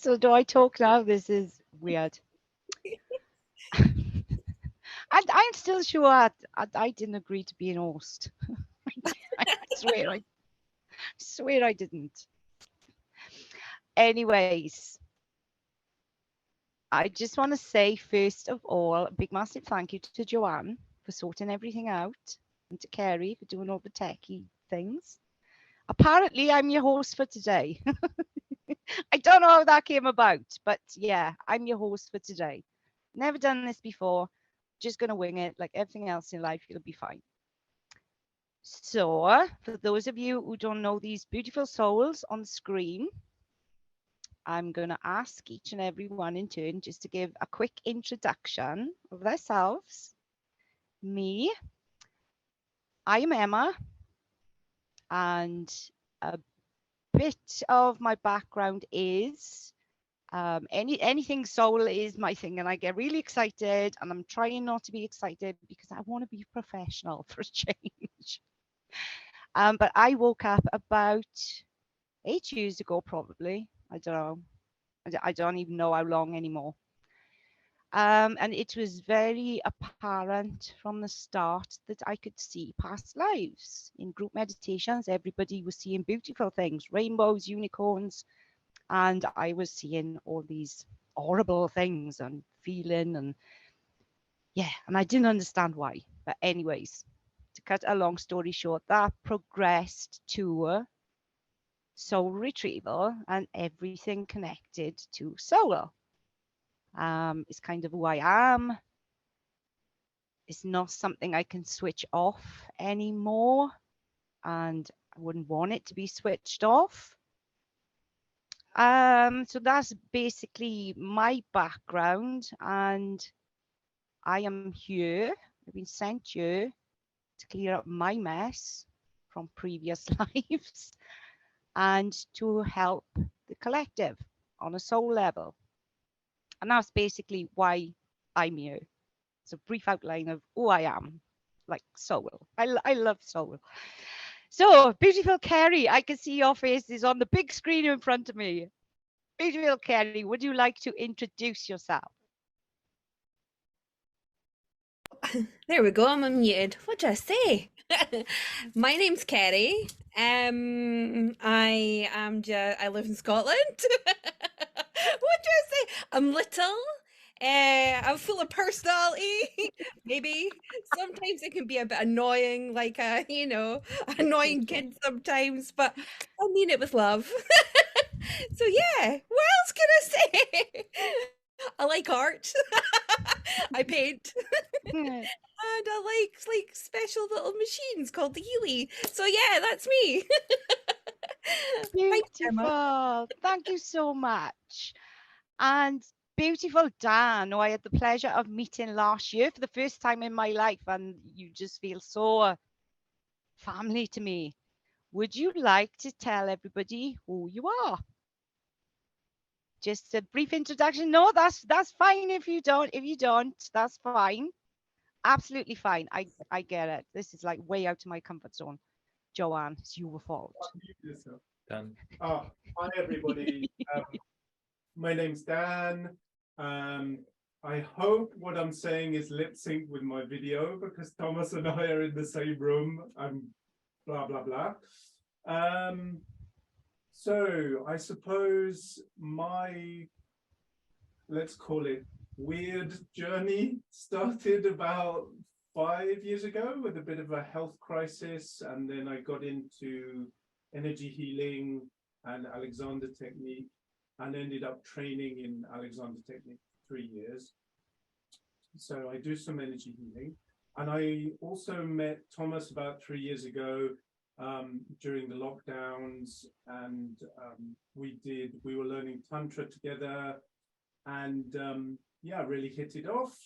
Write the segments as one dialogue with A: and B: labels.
A: So do I talk now? This is weird. I'm still sure I didn't agree to be an host. I swear I didn't. Anyways, I just want to say, first of all, a big massive thank you to Joanne for sorting everything out, and to Kerry for doing all the techie things. Apparently, I'm your host for today. I don't know how that came about, but yeah, I'm your host for today. Never done this before. Just going to wing it. Like everything else in life, you'll be fine. So, for those of you who don't know these beautiful souls on the screen, I'm going to ask each and every one in turn just to give a quick introduction of themselves. Me, I am Emma, and a bit of my background is anything soul is my thing, and I get really excited, and I'm trying not to be excited because I want to be professional for a change. But I woke up about 8 years ago, probably. I don't know. I don't even know how long anymore. And it was very apparent from the start that I could see past lives. In group meditations, everybody was seeing beautiful things, rainbows, unicorns, and I was seeing all these horrible things and feeling, and yeah, and I didn't understand why. But anyways, to cut a long story short, that progressed to soul retrieval and everything connected to soul. It's kind of who I am. It's not something I can switch off anymore, and I wouldn't want it to be switched off. So that's basically my background, and I am here. I've been sent here to clear up my mess from previous lives and to help the collective on a soul level. And that's basically why I'm here. It's a brief outline of who I am, like soul. I love soul. So, beautiful Kerry, I can see your face is on the big screen in front of me. Beautiful Kerry, would you like to introduce yourself?
B: There we go, I'm unmuted. What did I say? My name's Kerry. I live in Scotland. What did I say? I'm little. I'm full of personality. Maybe sometimes it can be a bit annoying, like a annoying kid sometimes, but I mean it with love. So yeah, what else can I say? I like art. I paint. And I like special little machines called the Healy. So yeah, that's me. Thanks, Emma.
A: Beautiful. Thank you so much. And beautiful Dan, who I had the pleasure of meeting last year for the first time in my life, and you just feel so family to me. Would you like to tell everybody who you are? Just a brief introduction. No, that's fine if you don't. If you don't, that's fine. Absolutely fine. I get it. This is like way out of my comfort zone. Joanne, it's your fault.
C: Done.
D: Hi everybody. My name's Dan. I hope what I'm saying is lip synced with my video because Thomas and I are in the same room and blah blah blah. So I suppose my, let's call it, weird journey started about 5 years ago with a bit of a health crisis, and then I got into energy healing and Alexander technique and ended up training in Alexander technique for 3 years. So I do some energy healing, and I also met Thomas about 3 years ago during the lockdowns, and we were learning Tantra together, and yeah, really hit it off.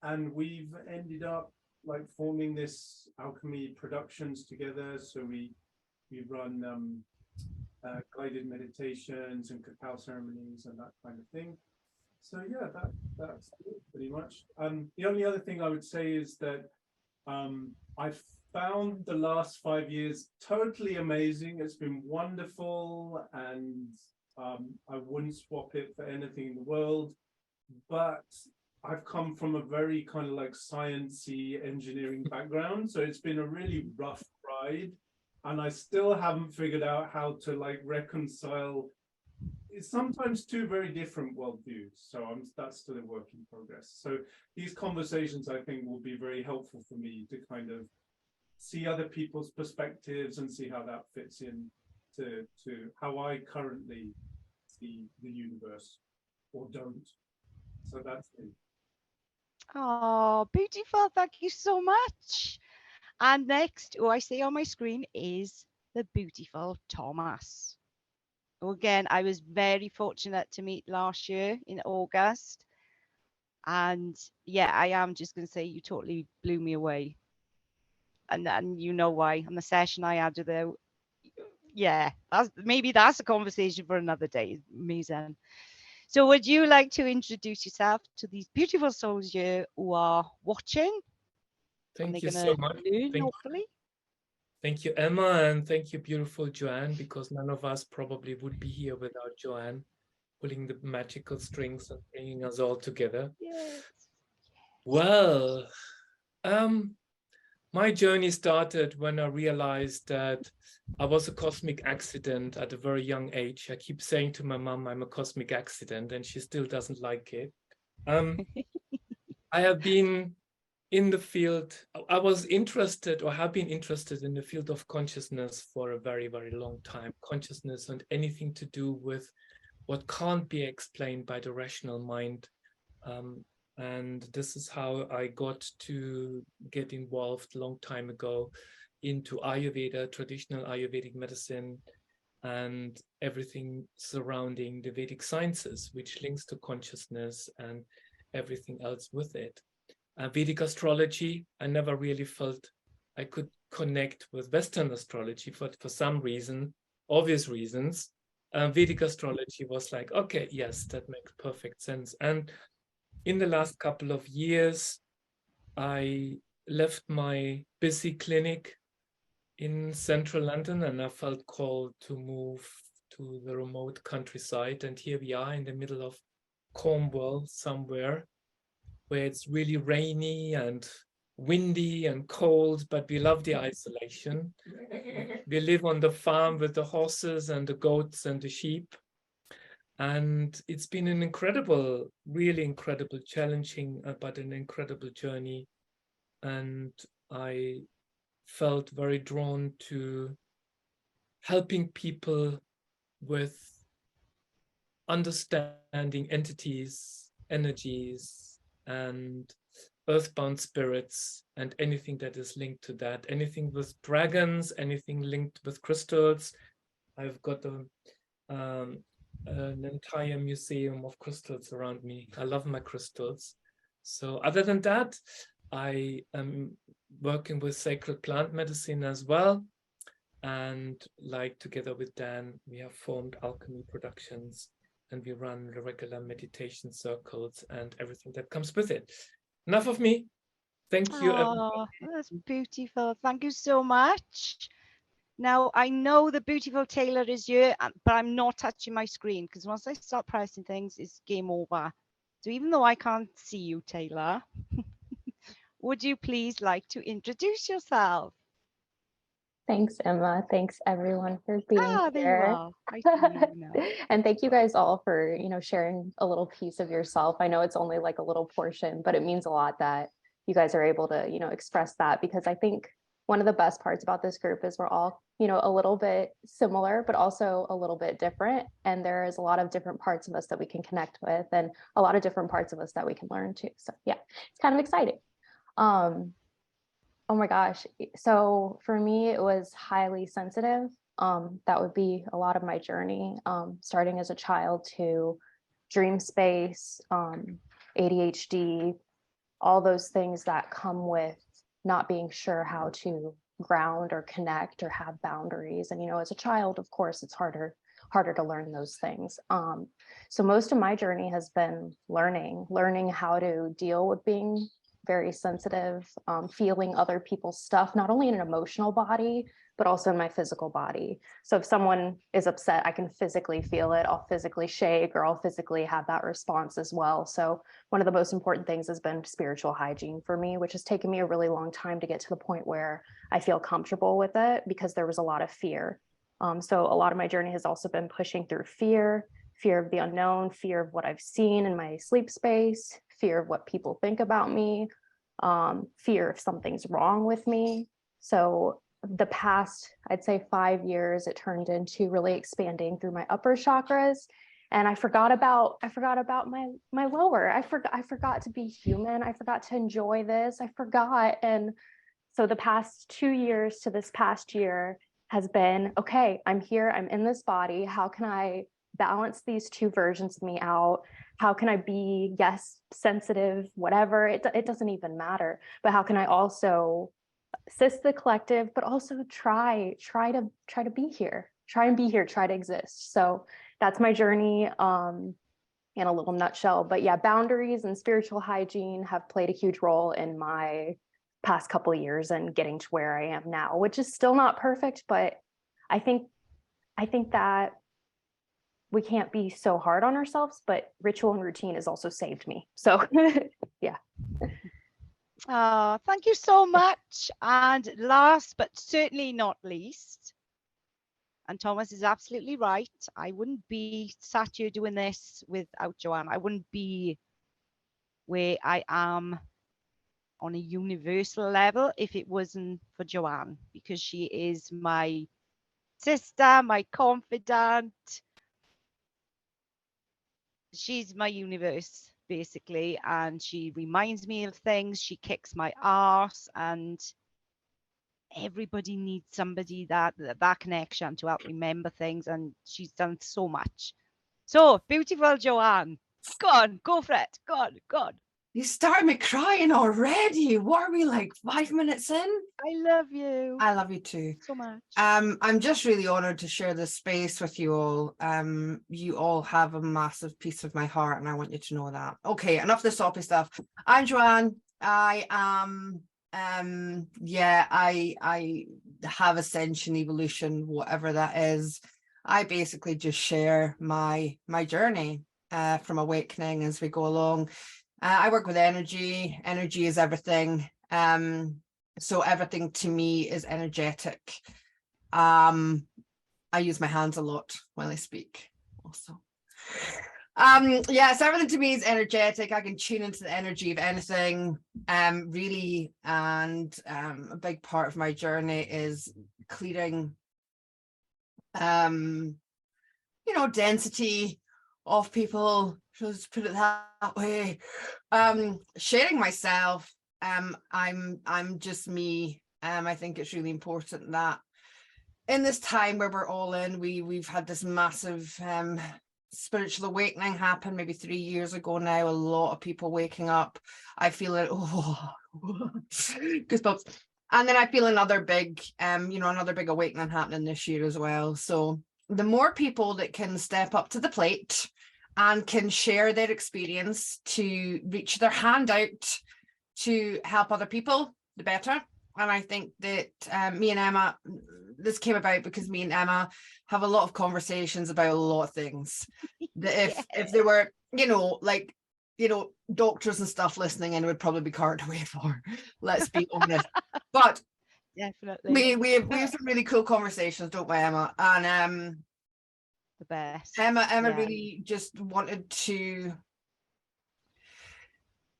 D: And we've ended up like forming this alchemy productions together. So we run guided meditations and cacao ceremonies and that kind of thing. So yeah, that's it pretty much. The only other thing I would say is that I've found the last 5 years totally amazing. It's been wonderful, and I wouldn't swap it for anything in the world, but I've come from a very kind of like sciencey engineering background, so it's been a really rough ride, and I still haven't figured out how to like reconcile. It's sometimes two very different worldviews, so that's still a work in progress. So these conversations, I think, will be very helpful for me to kind of see other people's perspectives and see how that fits in to how I currently see the universe, or don't. So that's it.
A: Oh, beautiful. Thank you so much. And next, who I see on my screen is the beautiful Tomaz. Who again, I was very fortunate to meet last year in August. And yeah, I am just going to say you totally blew me away. And you know why. On the session I had with you, yeah, maybe that's a conversation for another day. Amazing. So would you like to introduce yourself to these beautiful souls here who are watching?
C: Thank
A: They're
C: you so
A: going to
C: much.
A: learn, hopefully.
C: Thank you, Emma, and thank you, beautiful Joanne, because none of us probably would be here without Joanne pulling the magical strings and bringing us all together.
A: Yes.
C: Well, my journey started when I realized that I was a cosmic accident at a very young age. I keep saying to my mom, I'm a cosmic accident, and she still doesn't like it. I have been in the field, I was interested or have been interested in the field of consciousness for a very, very long time. Consciousness and anything to do with what can't be explained by the rational mind. And this is how I got to get involved a long time ago into Ayurveda, traditional Ayurvedic medicine, and everything surrounding the Vedic sciences, which links to consciousness and everything else with it. Vedic astrology, I never really felt I could connect with Western astrology for some reason, obvious reasons. Vedic astrology was like, okay, yes, that makes perfect sense. And in the last couple of years, I left my busy clinic in central London and I felt called to move to the remote countryside. And here we are in the middle of Cornwall somewhere, where it's really rainy and windy and cold, but we love the isolation. We live on the farm with the horses and the goats and the sheep. And it's been an incredible, really incredible, challenging, but an incredible journey. And I felt very drawn to helping people with understanding entities, energies, and earthbound spirits, and anything that is linked to that. Anything with dragons, anything linked with crystals. I've got an entire museum of crystals around me. I love my crystals. So other than that, I am working with sacred plant medicine as well. And like together with Dan, we have formed Alchemy Productions, and we run the regular meditation circles and everything that comes with it. Enough of me. Thank you.
A: Oh, that's beautiful. Thank you so much. Now, I know the beautiful Taylor is here, but I'm not touching my screen because once I start pressing things, it's game over. So even though I can't see you, Taylor, would you please like to introduce yourself?
E: Thanks, Emma. Thanks everyone for being
A: There
E: here.
A: you are. I see you now.
E: And thank you guys all for, sharing a little piece of yourself. I know it's only like a little portion, but it means a lot that you guys are able to, express that, because I think one of the best parts about this group is we're all, a little bit similar, but also a little bit different. And there is a lot of different parts of us that we can connect with, and a lot of different parts of us that we can learn too. So yeah, it's kind of exciting. Oh my gosh. So for me, it was highly sensitive. That would be a lot of my journey, starting as a child to dream space, ADHD, all those things that come with not being sure how to ground or connect or have boundaries. And, as a child, of course, it's harder to learn those things. So most of my journey has been learning how to deal with being very sensitive, feeling other people's stuff, not only in an emotional body, but also in my physical body. So if someone is upset, I can physically feel it. I'll physically shake, or I'll physically have that response as well. So one of the most important things has been spiritual hygiene for me, which has taken me a really long time to get to the point where I feel comfortable with it, because there was a lot of fear. So a lot of my journey has also been pushing through fear of the unknown, fear of what I've seen in my sleep space, fear of what people think about me, fear if something's wrong with me. So the past, I'd say 5 years, it turned into really expanding through my upper chakras. And I forgot about my lower. I forgot to be human. I forgot to enjoy this. I forgot. And so the past 2 years to this past year has been, okay, I'm here, I'm in this body. How can I balance these two versions of me out? How can I be, yes, sensitive, whatever, it doesn't even matter, but how can I also assist the collective, but also try to be here, try to exist. So that's my journey in a little nutshell. But yeah, boundaries and spiritual hygiene have played a huge role in my past couple of years and getting to where I am now, which is still not perfect, but I think that we can't be so hard on ourselves, but ritual and routine has also saved me. So yeah.
A: Oh, thank you so much. And last but certainly not least, and Tomaz is absolutely right, I wouldn't be sat here doing this without Joanne. I wouldn't be where I am on a universal level if it wasn't for Joanne, because she is my sister, my confidant. She's my universe, basically, and she reminds me of things. She kicks my arse, and everybody needs somebody that connection to help remember things, and she's done so much. So beautiful, Joanne. Go on, go for it. Go on.
F: You started me crying already. What are we, like 5 minutes in?
A: I love you.
F: I love you too.
A: So much.
F: I'm just really honored to share this space with you all. You all have a massive piece of my heart, and I want you to know that. Okay, enough of the soppy stuff. I'm Joanne. I am I have Ascension, evolution, whatever that is. I basically just share my journey from awakening as we go along. I work with energy. Energy is everything. So everything to me is energetic. I use my hands a lot when I speak also. Yeah, so everything to me is energetic. I can tune into the energy of anything, really. And a big part of my journey is clearing, density of people, just put it that way. Sharing myself. I'm just me. I think it's really important that in this time where we're all in, we've had this massive spiritual awakening happen maybe 3 years ago now. A lot of people waking up. I feel it. Oh, goosebumps. And then I feel another big awakening happening this year as well. So the more people that can step up to the plate and can share their experience to reach their hand out to help other people, the better. And I think that me and Emma, this came about because me and Emma have a lot of conversations about a lot of things. That if there were, doctors and stuff listening in, would probably be carted away for. Let's be honest. But
A: definitely,
F: we have some really cool conversations, don't we, Emma? And
A: the best.
F: Emma really just wanted to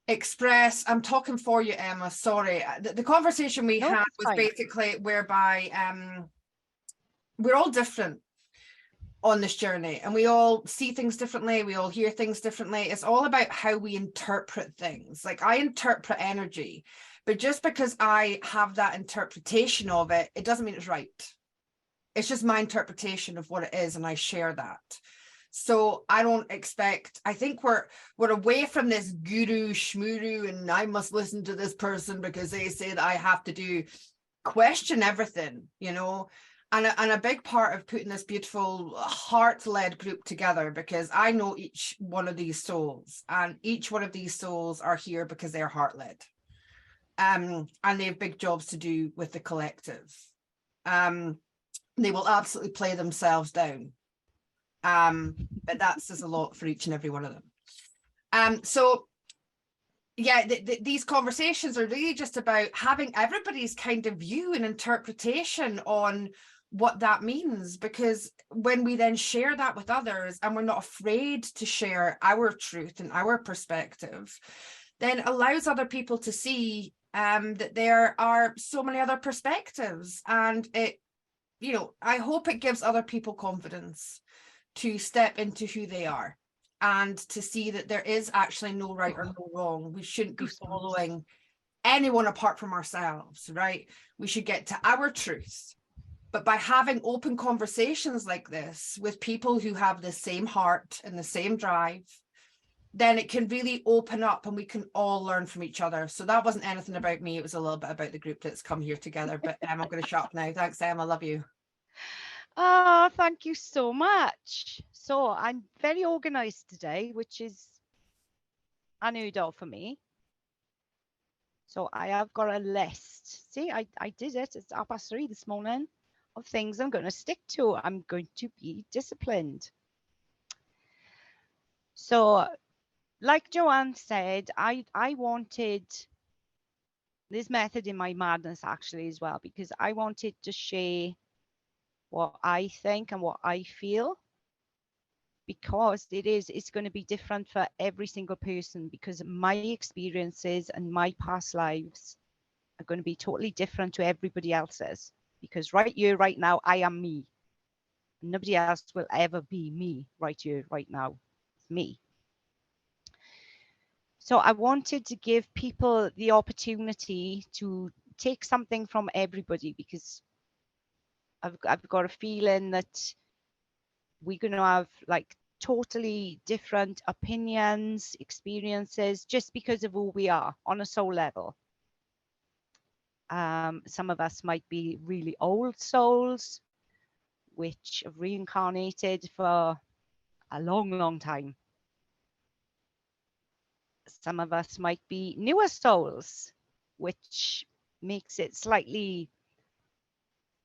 F: express. I'm talking for you, Emma, sorry. The conversation we had was fine. Basically whereby we're all different on this journey, and we all see things differently, we all hear things differently. It's all about how we interpret things. Like, I interpret energy, but just because I have that interpretation of it, it doesn't mean it's right. It's just my interpretation of what it is, and I share that. So I don't expect, I think we're away from this guru shmuru and I must listen to this person because they say that I have to question everything, and a big part of putting this beautiful heart-led group together, because I know each one of these souls, and each one of these souls are here because they're heart-led. and they have big jobs to do with the collective. They will absolutely play themselves down, but that says a lot for each and every one of them. So yeah, these conversations are really just about having everybody's kind of view and interpretation on what that means, because when we then share that with others and we're not afraid to share our truth and our perspective, then allows other people to see that there are so many other perspectives. And it, you know, I hope it gives other people confidence to step into who they are and to see that there is actually no right or no wrong. We shouldn't be following anyone apart from ourselves, right? We should get to our truth. But by having open conversations like this with people who have the same heart and the same drive, then it can really open up and we can all learn from each other. So that wasn't anything about me. It was a little bit about the group that's come here together. But I'm going to shut up now. Thanks, Emma. Love you.
A: Oh, thank you so much. So I'm very organized today, which is unheard of for me. So I have got a list. See, I did it. It's 3:30 this morning of things I'm going to stick to. I'm going to be disciplined. So like Joanne said, I wanted this method in my madness actually as well, because I wanted to share what I think and what I feel, because it's going to be different for every single person, because my experiences and my past lives are going to be totally different to everybody else's, because right here, right now, I am me. Nobody else will ever be me right here, right now. It's me. So I wanted to give people the opportunity to take something from everybody, because I've got a feeling that we're going to have like totally different opinions, experiences, just because of who we are on a soul level. Some of us might be really old souls, which have reincarnated for a long, long time. Some of us might be newer souls, which makes it slightly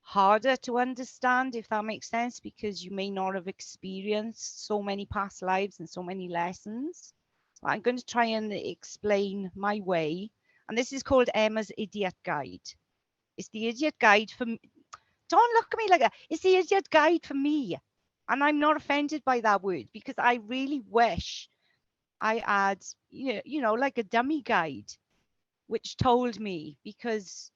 A: harder to understand, if that makes sense, because you may not have experienced so many past lives and so many lessons. So I'm going to try and explain my way. And this is called Emma's Idiot Guide. It's the idiot guide for me. Don't look at me like that. It's the idiot guide for me. And I'm not offended by that word, because I really wish I had, you know, like a dummy guide, which told me, because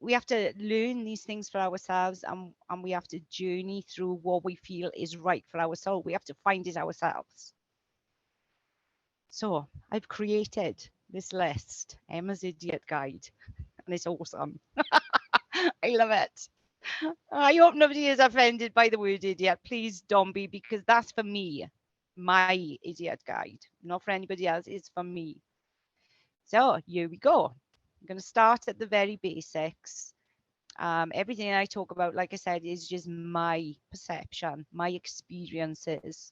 A: we have to learn these things for ourselves, and we have to journey through what we feel is right for our soul. We have to find it ourselves. So I've created this list, Emma's Idiot Guide, and it's awesome. I love it. I hope nobody is offended by the word idiot. Please don't be, because that's for me, my idiot guide, not for anybody else. It's for me. So here we go. I'm going to start at the very basics. Everything I talk about, like I said, is just my perception, my experiences,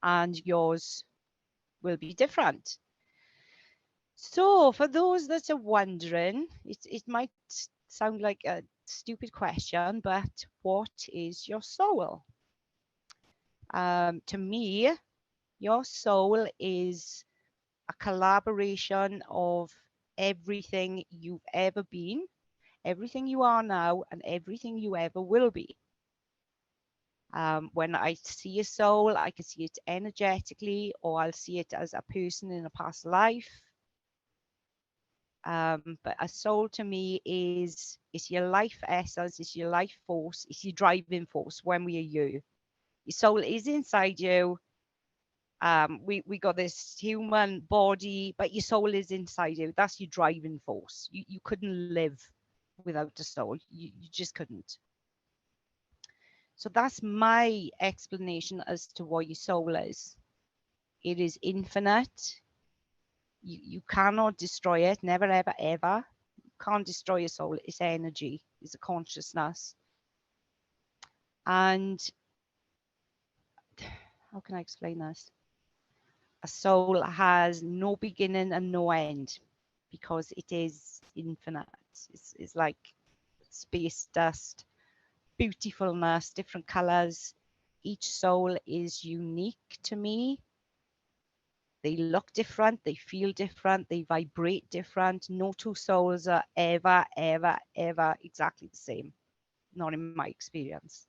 A: and yours will be different. So for those that are wondering, it might sound like a stupid question, but what is your soul? To me, your soul is a collaboration of everything you've ever been, everything you are now, and everything you ever will be. When I see a soul, I can see it energetically, or I'll see it as a person in a past life. But a soul to me is your life essence, it's your life force, it's your driving force when we are you. Your soul is inside you. We got this human body, but your soul is inside you. That's your driving force. You couldn't live without the soul. You just couldn't. So that's my explanation as to what your soul is. It is infinite. You cannot destroy it. Never, ever, ever. You can't destroy your soul. It's energy. It's a consciousness. And how can I explain this? A soul has no beginning and no end, because it is infinite. It's like space dust, beautifulness, different colors. Each soul is unique to me. They look different, they feel different, they vibrate different. No two souls are ever, ever, ever exactly the same. Not in my experience.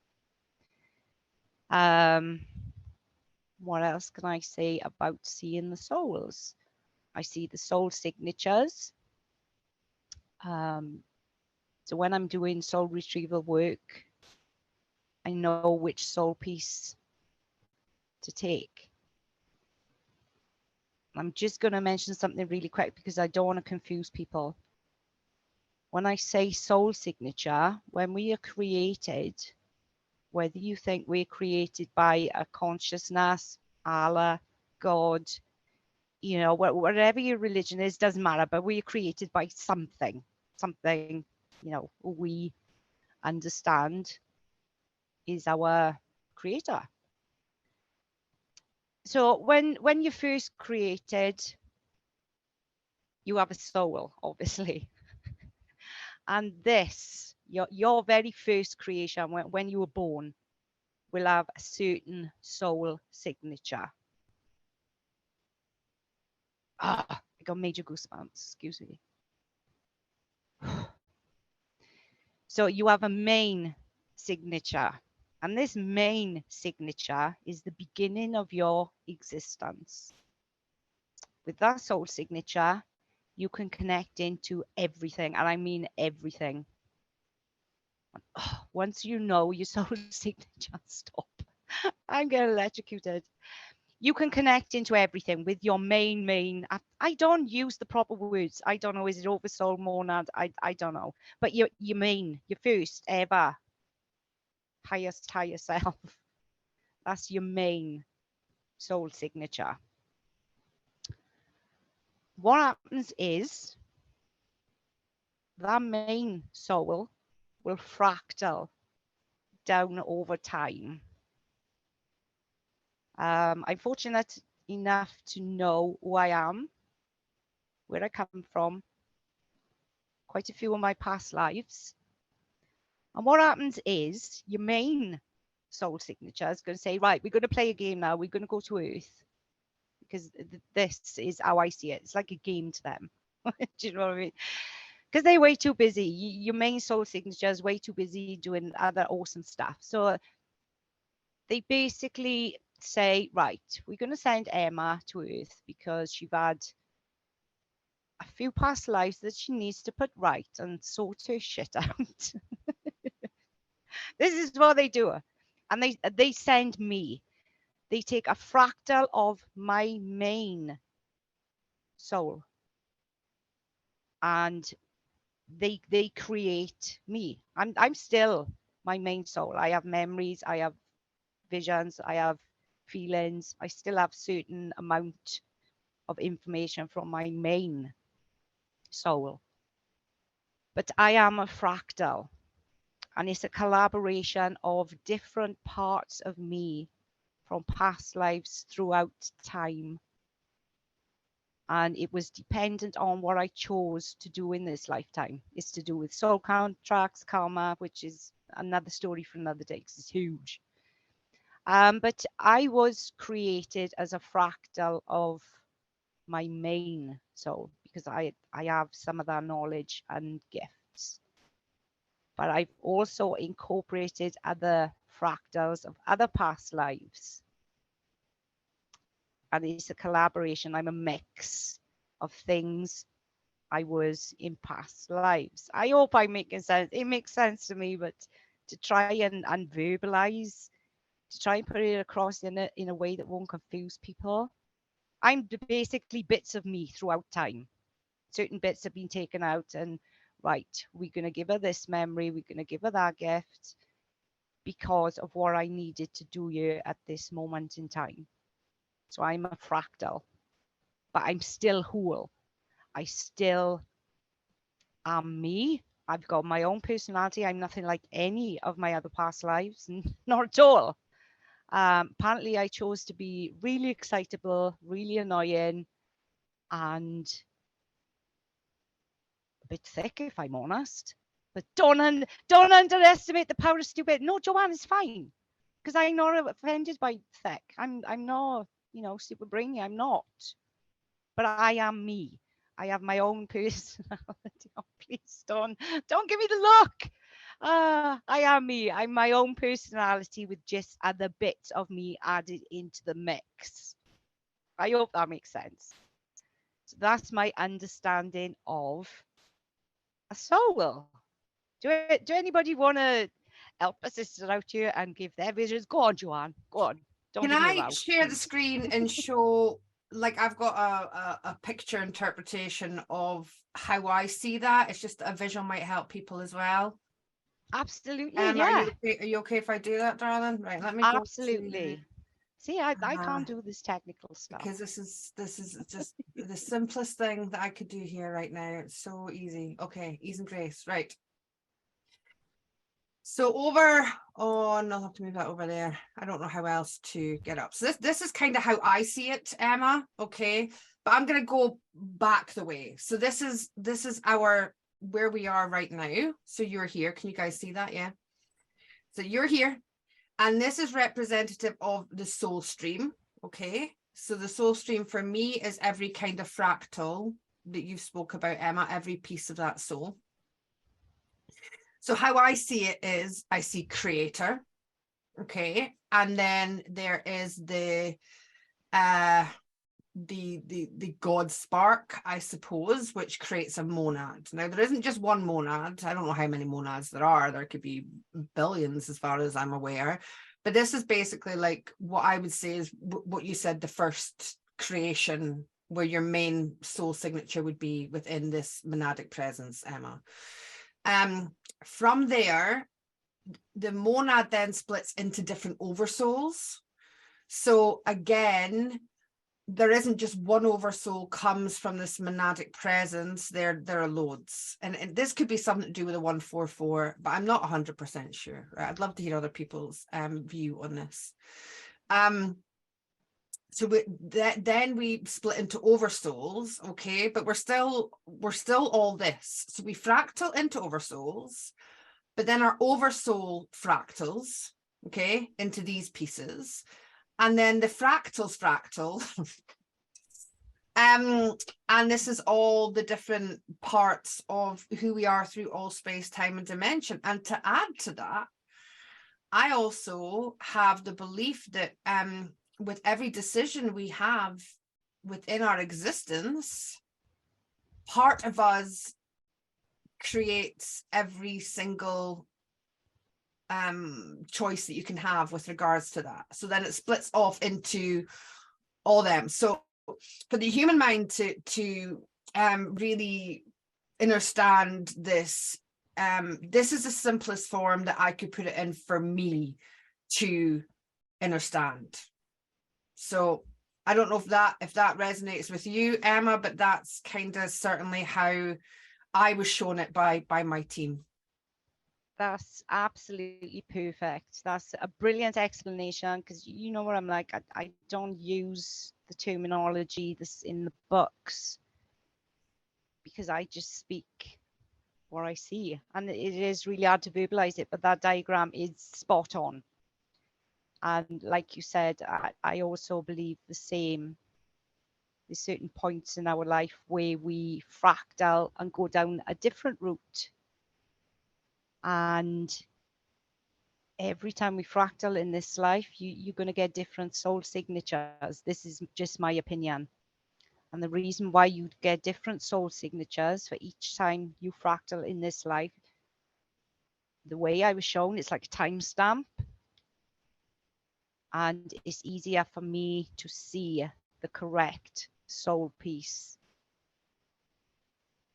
A: What else can I say about seeing the souls? I see the soul signatures. So when I'm doing soul retrieval work, I know which soul piece to take. I'm just going to mention something really quick because I don't want to confuse people. When I say soul signature, when we are created, whether you think we're created by a consciousness, Allah, God, you know, whatever your religion is, doesn't matter, but we're created by something, you know, we understand is our creator. So when you're first created, you have a soul, obviously. And this, your very first creation, when you were born, will have a certain soul signature. I got major goosebumps, excuse me. So you have a main signature, and this main signature is the beginning of your existence. With that soul signature, you can connect into everything, and I mean everything. Once you know your soul signature, stop. I'm getting electrocuted. You can connect into everything with your main. I don't use the proper words. I don't know. Is it oversoul, monad? I don't know. But your main, your first ever highest higher self. That's your main soul signature. What happens is that main soul will fractal down over time. I'm fortunate enough to know who I am, where I come from, quite a few of my past lives. And what happens is your main soul signature is going to say, right, we're going to play a game now. We're going to go to Earth because this is how I see it. It's like a game to them. Do you know what I mean? Because they're way too busy. Your main soul signature is way too busy doing other awesome stuff. So they basically say, right, we're going to send Emma to Earth because she's had a few past lives that she needs to put right and sort her shit out. This is what they do. And they send me. They take a fractal of my main soul and they create me. I'm still my main soul. I have memories, I have visions, I have feelings. I still have certain amount of information from my main soul. But I am a fractal, and it's a collaboration of different parts of me from past lives throughout time. And it was dependent on what I chose to do in this lifetime. It's to do with soul contracts, karma, which is another story for another day because it's huge. But I was created as a fractal of my main soul because I have some of that knowledge and gifts. But I've also incorporated other fractals of other past lives. And it's a collaboration. I'm a mix of things I was in past lives. I hope I'm making sense. It makes sense to me, but to try and verbalize, to try and put it across in a way that won't confuse people. I'm basically bits of me throughout time. Certain bits have been taken out and right, we're going to give her this memory, we're going to give her that gift because of what I needed to do here at this moment in time. So I'm a fractal, but I'm still whole. I still am me. I've got my own personality. I'm nothing like any of my other past lives, not at all. Apparently, I chose to be really excitable, really annoying, and a bit thick, if I'm honest. But don't underestimate the power of stupid. No, Joanne is fine, because I'm not offended by thick. I'm not, you know, super brainy. I'm not. But I am me. I have my own personality. Oh, please don't give me the look. I am me. I'm my own personality with just other bits of me added into the mix. I hope that makes sense. So that's my understanding of a soul. Do anybody want to help a sister out here and give their visions? Go on, Joanne. Go on. Don't
F: Can
A: give me a
F: I
A: row,
F: share the
A: please.
F: screen and show, like, I've got a picture interpretation of how I see that. It's just a visual might help people as well.
A: Absolutely,
F: Are
A: yeah.
F: you okay if I do that, darling? Right, let me go to,
A: Absolutely. See, I can't do this technical stuff.
F: because this is just the simplest thing that I could do here right now. It's so easy. Okay, ease and grace. Right. So over on, I'll have to move that over there. I don't know how else to get up. So this is kind of how I see it, Emma. Okay, but I'm gonna go back the way. So this is our where we are right now. So you're here. Can you guys see that? Yeah. So you're here, and this is representative of the soul stream. Okay. So the soul stream for me is every kind of fractal that you've spoke about, Emma. Every piece of that soul. So how I see it is I see creator, okay, and then there is the God spark, I suppose, which creates a monad. Now there isn't just one monad. I don't know how many monads there are. There could be billions as far as I'm aware. But this is basically like what I would say is what you said, the first creation, where your main soul signature would be within this monadic presence, Emma. From there, the monad then splits into different oversouls. So again, there isn't just one oversoul comes from this monadic presence. There are loads, and this could be something to do with a 144, but I'm not 100% sure. Right? I'd love to hear other people's view on this. So then we split into oversouls, okay, but we're still all this. So we fractal into oversouls, but then our oversoul fractals, okay, into these pieces, and then the fractals fractal. And this is all the different parts of who we are through all space, time, and dimension. And to add to that, I also have the belief that with every decision we have within our existence, part of us creates every single choice that you can have with regards to that. So then it splits off into all them. So for the human mind to really understand this, this is the simplest form that I could put it in for me to understand. So I don't know if that resonates with you, Emma, but that's kind of certainly how I was shown it by my team.
A: That's absolutely perfect. That's a brilliant explanation, because you know what I'm like. I don't use the terminology this in the books, because I just speak what I see, and it is really hard to verbalize it, but that diagram is spot on. And like you said, I also believe the same. There's certain points in our life where we fractal and go down a different route. And every time we fractal in this life, you're going to get different soul signatures. This is just my opinion. And the reason why you get different soul signatures for each time you fractal in this life, the way I was shown, it's like a timestamp. And it's easier for me to see the correct soul piece,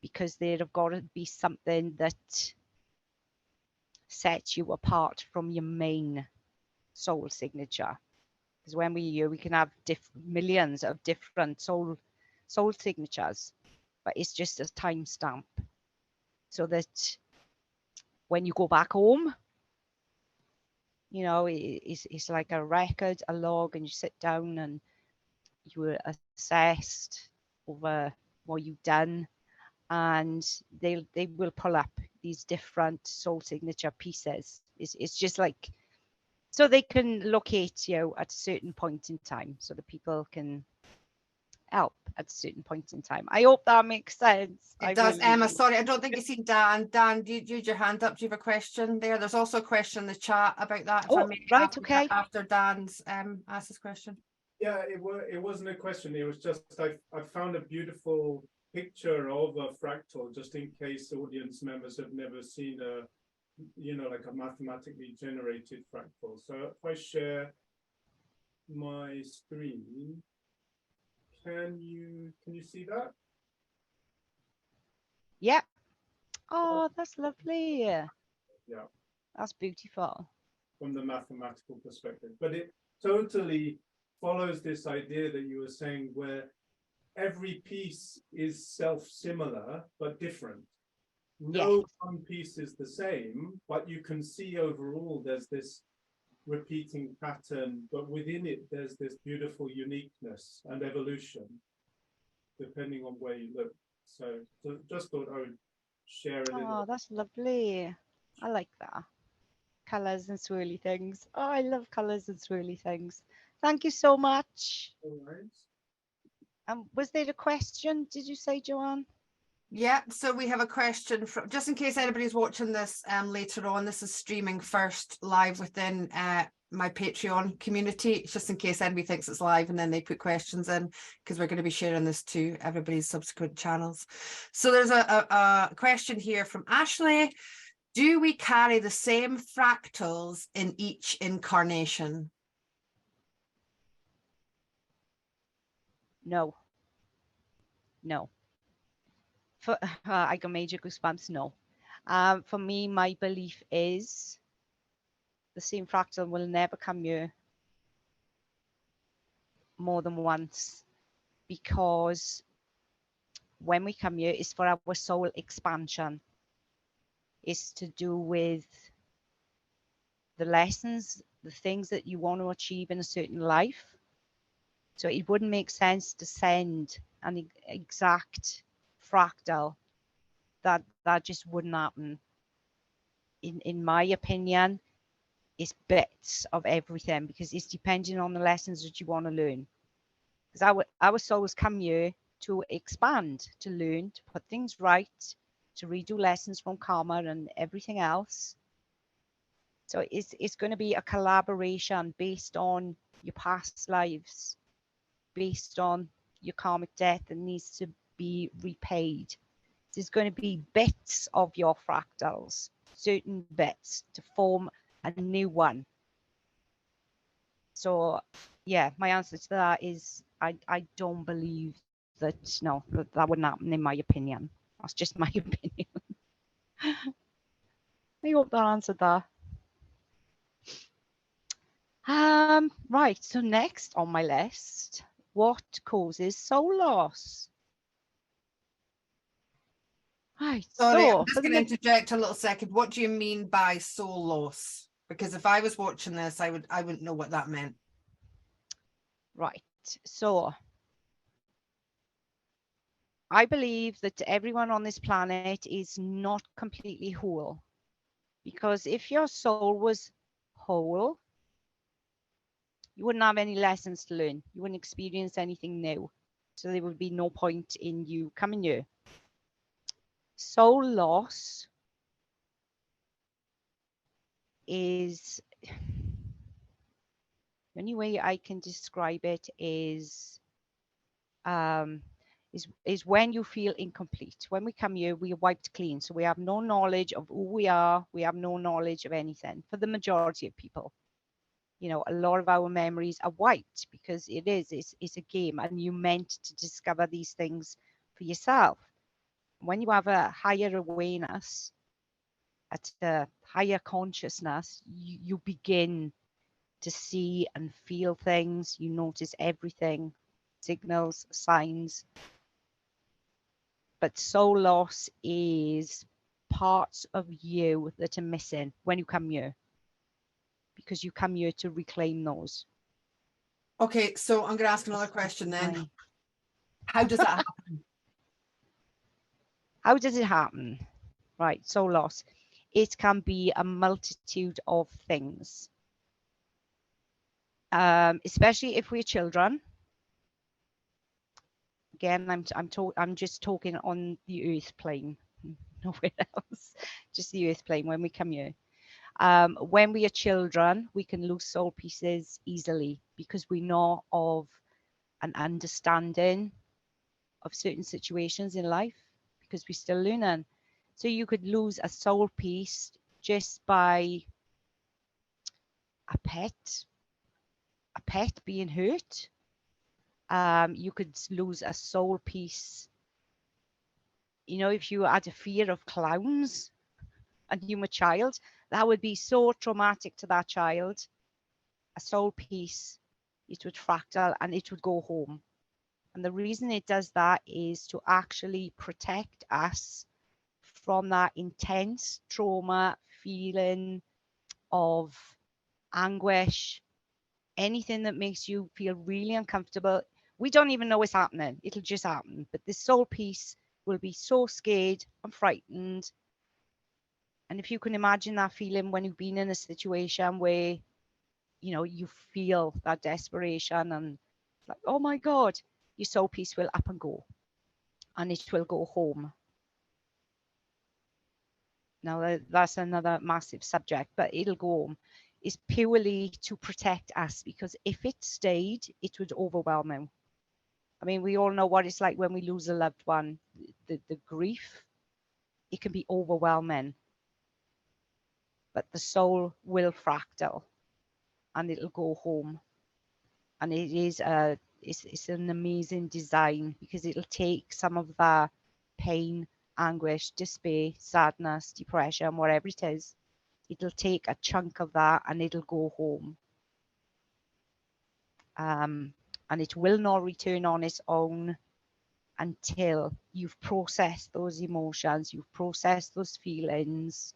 A: because there'd have got to be something that sets you apart from your main soul signature. Because when we're here, we can have millions of different soul signatures, but it's just a timestamp, so that when you go back home, you know, it's like a record, a log, and you sit down and you were assessed over what you've done, and they will pull up these different soul signature pieces. It's just like, so they can locate you at a certain point in time, so that people can help at a certain point in time. I hope that makes sense.
F: It does, Emma. Sorry, I don't think you've seen Dan. Dan, you had your hand up. Do you have a question there? There's also a question in the chat about that. If I
A: Oh,
F: may,
A: right, okay.
F: After Dan's asked this question.
D: Yeah, it wasn't a question. It was just I found a beautiful picture of a fractal, just in case audience members have never seen a, you know, like a mathematically generated fractal. So if I share my screen, can you see that?
A: Yeah. Oh, that's lovely.
D: Yeah,
A: That's beautiful.
D: from the mathematical perspective. But it totally follows this idea that you were saying, where every piece is self-similar but different. No one piece is the same, but you can see overall there's this repeating pattern, but within it there's this beautiful uniqueness and evolution, depending on where you look. So just thought I would share it.
A: Oh, that's lovely. I like that. Colours and swirly things. Oh, I love colours and swirly things. Thank you so much.
D: All right.
A: Was there a question, did you say, Joanne?
F: Yeah, so we have a question from, just in case anybody's watching this later on, this is streaming first live within my Patreon community, just in case anybody thinks it's live and then they put questions in, because we're going to be sharing this to everybody's subsequent channels. So there's a question here from Ashley. Do we carry the same fractals in each incarnation?
A: No. No. For I got major goosebumps. No. For me, my belief is the same fractal will never come here more than once, because when we come here, it's for our soul expansion. It's to do with the lessons, the things that you want to achieve in a certain life. So it wouldn't make sense to send an exact fractal. That just wouldn't happen. In my opinion, it's bits of everything, because it's depending on the lessons that you want to learn. Because our souls come here to expand, to learn, to put things right, to redo lessons from karma and everything else. So it's going to be a collaboration based on your past lives, based on your karmic debt that needs to be repaid. There's going to be bits of your fractals, certain bits, to form a new one. So yeah, my answer to that is I don't believe that, no, that wouldn't happen, in my opinion. That's just my opinion. I hope that answered that. Right, so next on my list, what causes soul loss? Right,
F: Sorry,
A: so
F: I'm just going to interject a little second. What do you mean by soul loss? Because if I was watching this, I wouldn't know what that meant.
A: Right, so I believe that everyone on this planet is not completely whole, because if your soul was whole, you wouldn't have any lessons to learn. You wouldn't experience anything new. So there would be no point in you coming here. Soul loss is, the only way I can describe it is when you feel incomplete. When we come here, we are wiped clean. So we have no knowledge of who we are. We have no knowledge of anything for the majority of people. You know, a lot of our memories are wiped, because it's a game, and you're meant to discover these things for yourself. When you have a higher awareness, at a higher consciousness, you begin to see and feel things. You notice everything, signals, signs. But soul loss is parts of you that are missing when you come here, because you come here to reclaim those.
F: Okay, so I'm going to ask another question then. How does that happen?
A: How does it happen? Right, soul loss. It can be a multitude of things, especially if we're children. Again, I'm just talking on the earth plane, nowhere else, just the earth plane when we come here. When we are children, we can lose soul pieces easily because we're not of an understanding of certain situations in life because we're still learning. So you could lose a soul piece just by a pet being hurt. You could lose a soul piece. You know, if you had a fear of clowns and you were a child, that would be so traumatic to that child. A soul piece, it would fractal and it would go home. And the reason it does that is to actually protect us from that intense trauma feeling of anguish, anything that makes you feel really uncomfortable. We don't even know it's happening. It'll just happen. But this soul piece will be so scared and frightened. And if you can imagine that feeling when you've been in a situation where, you know, you feel that desperation and like, oh my God, your soul piece will up and go and it will go home. Now that's another massive subject, but it'll go home. Is purely to protect us, because if it stayed, it would overwhelm him. I mean, we all know what it's like when we lose a loved one. The grief, it can be overwhelming. But the soul will fractal and it'll go home. And it is it's an amazing design because it'll take some of the pain, anguish, despair, sadness, depression, whatever it is. It'll take a chunk of that and it'll go home. And it will not return on its own until you've processed those emotions, you've processed those feelings,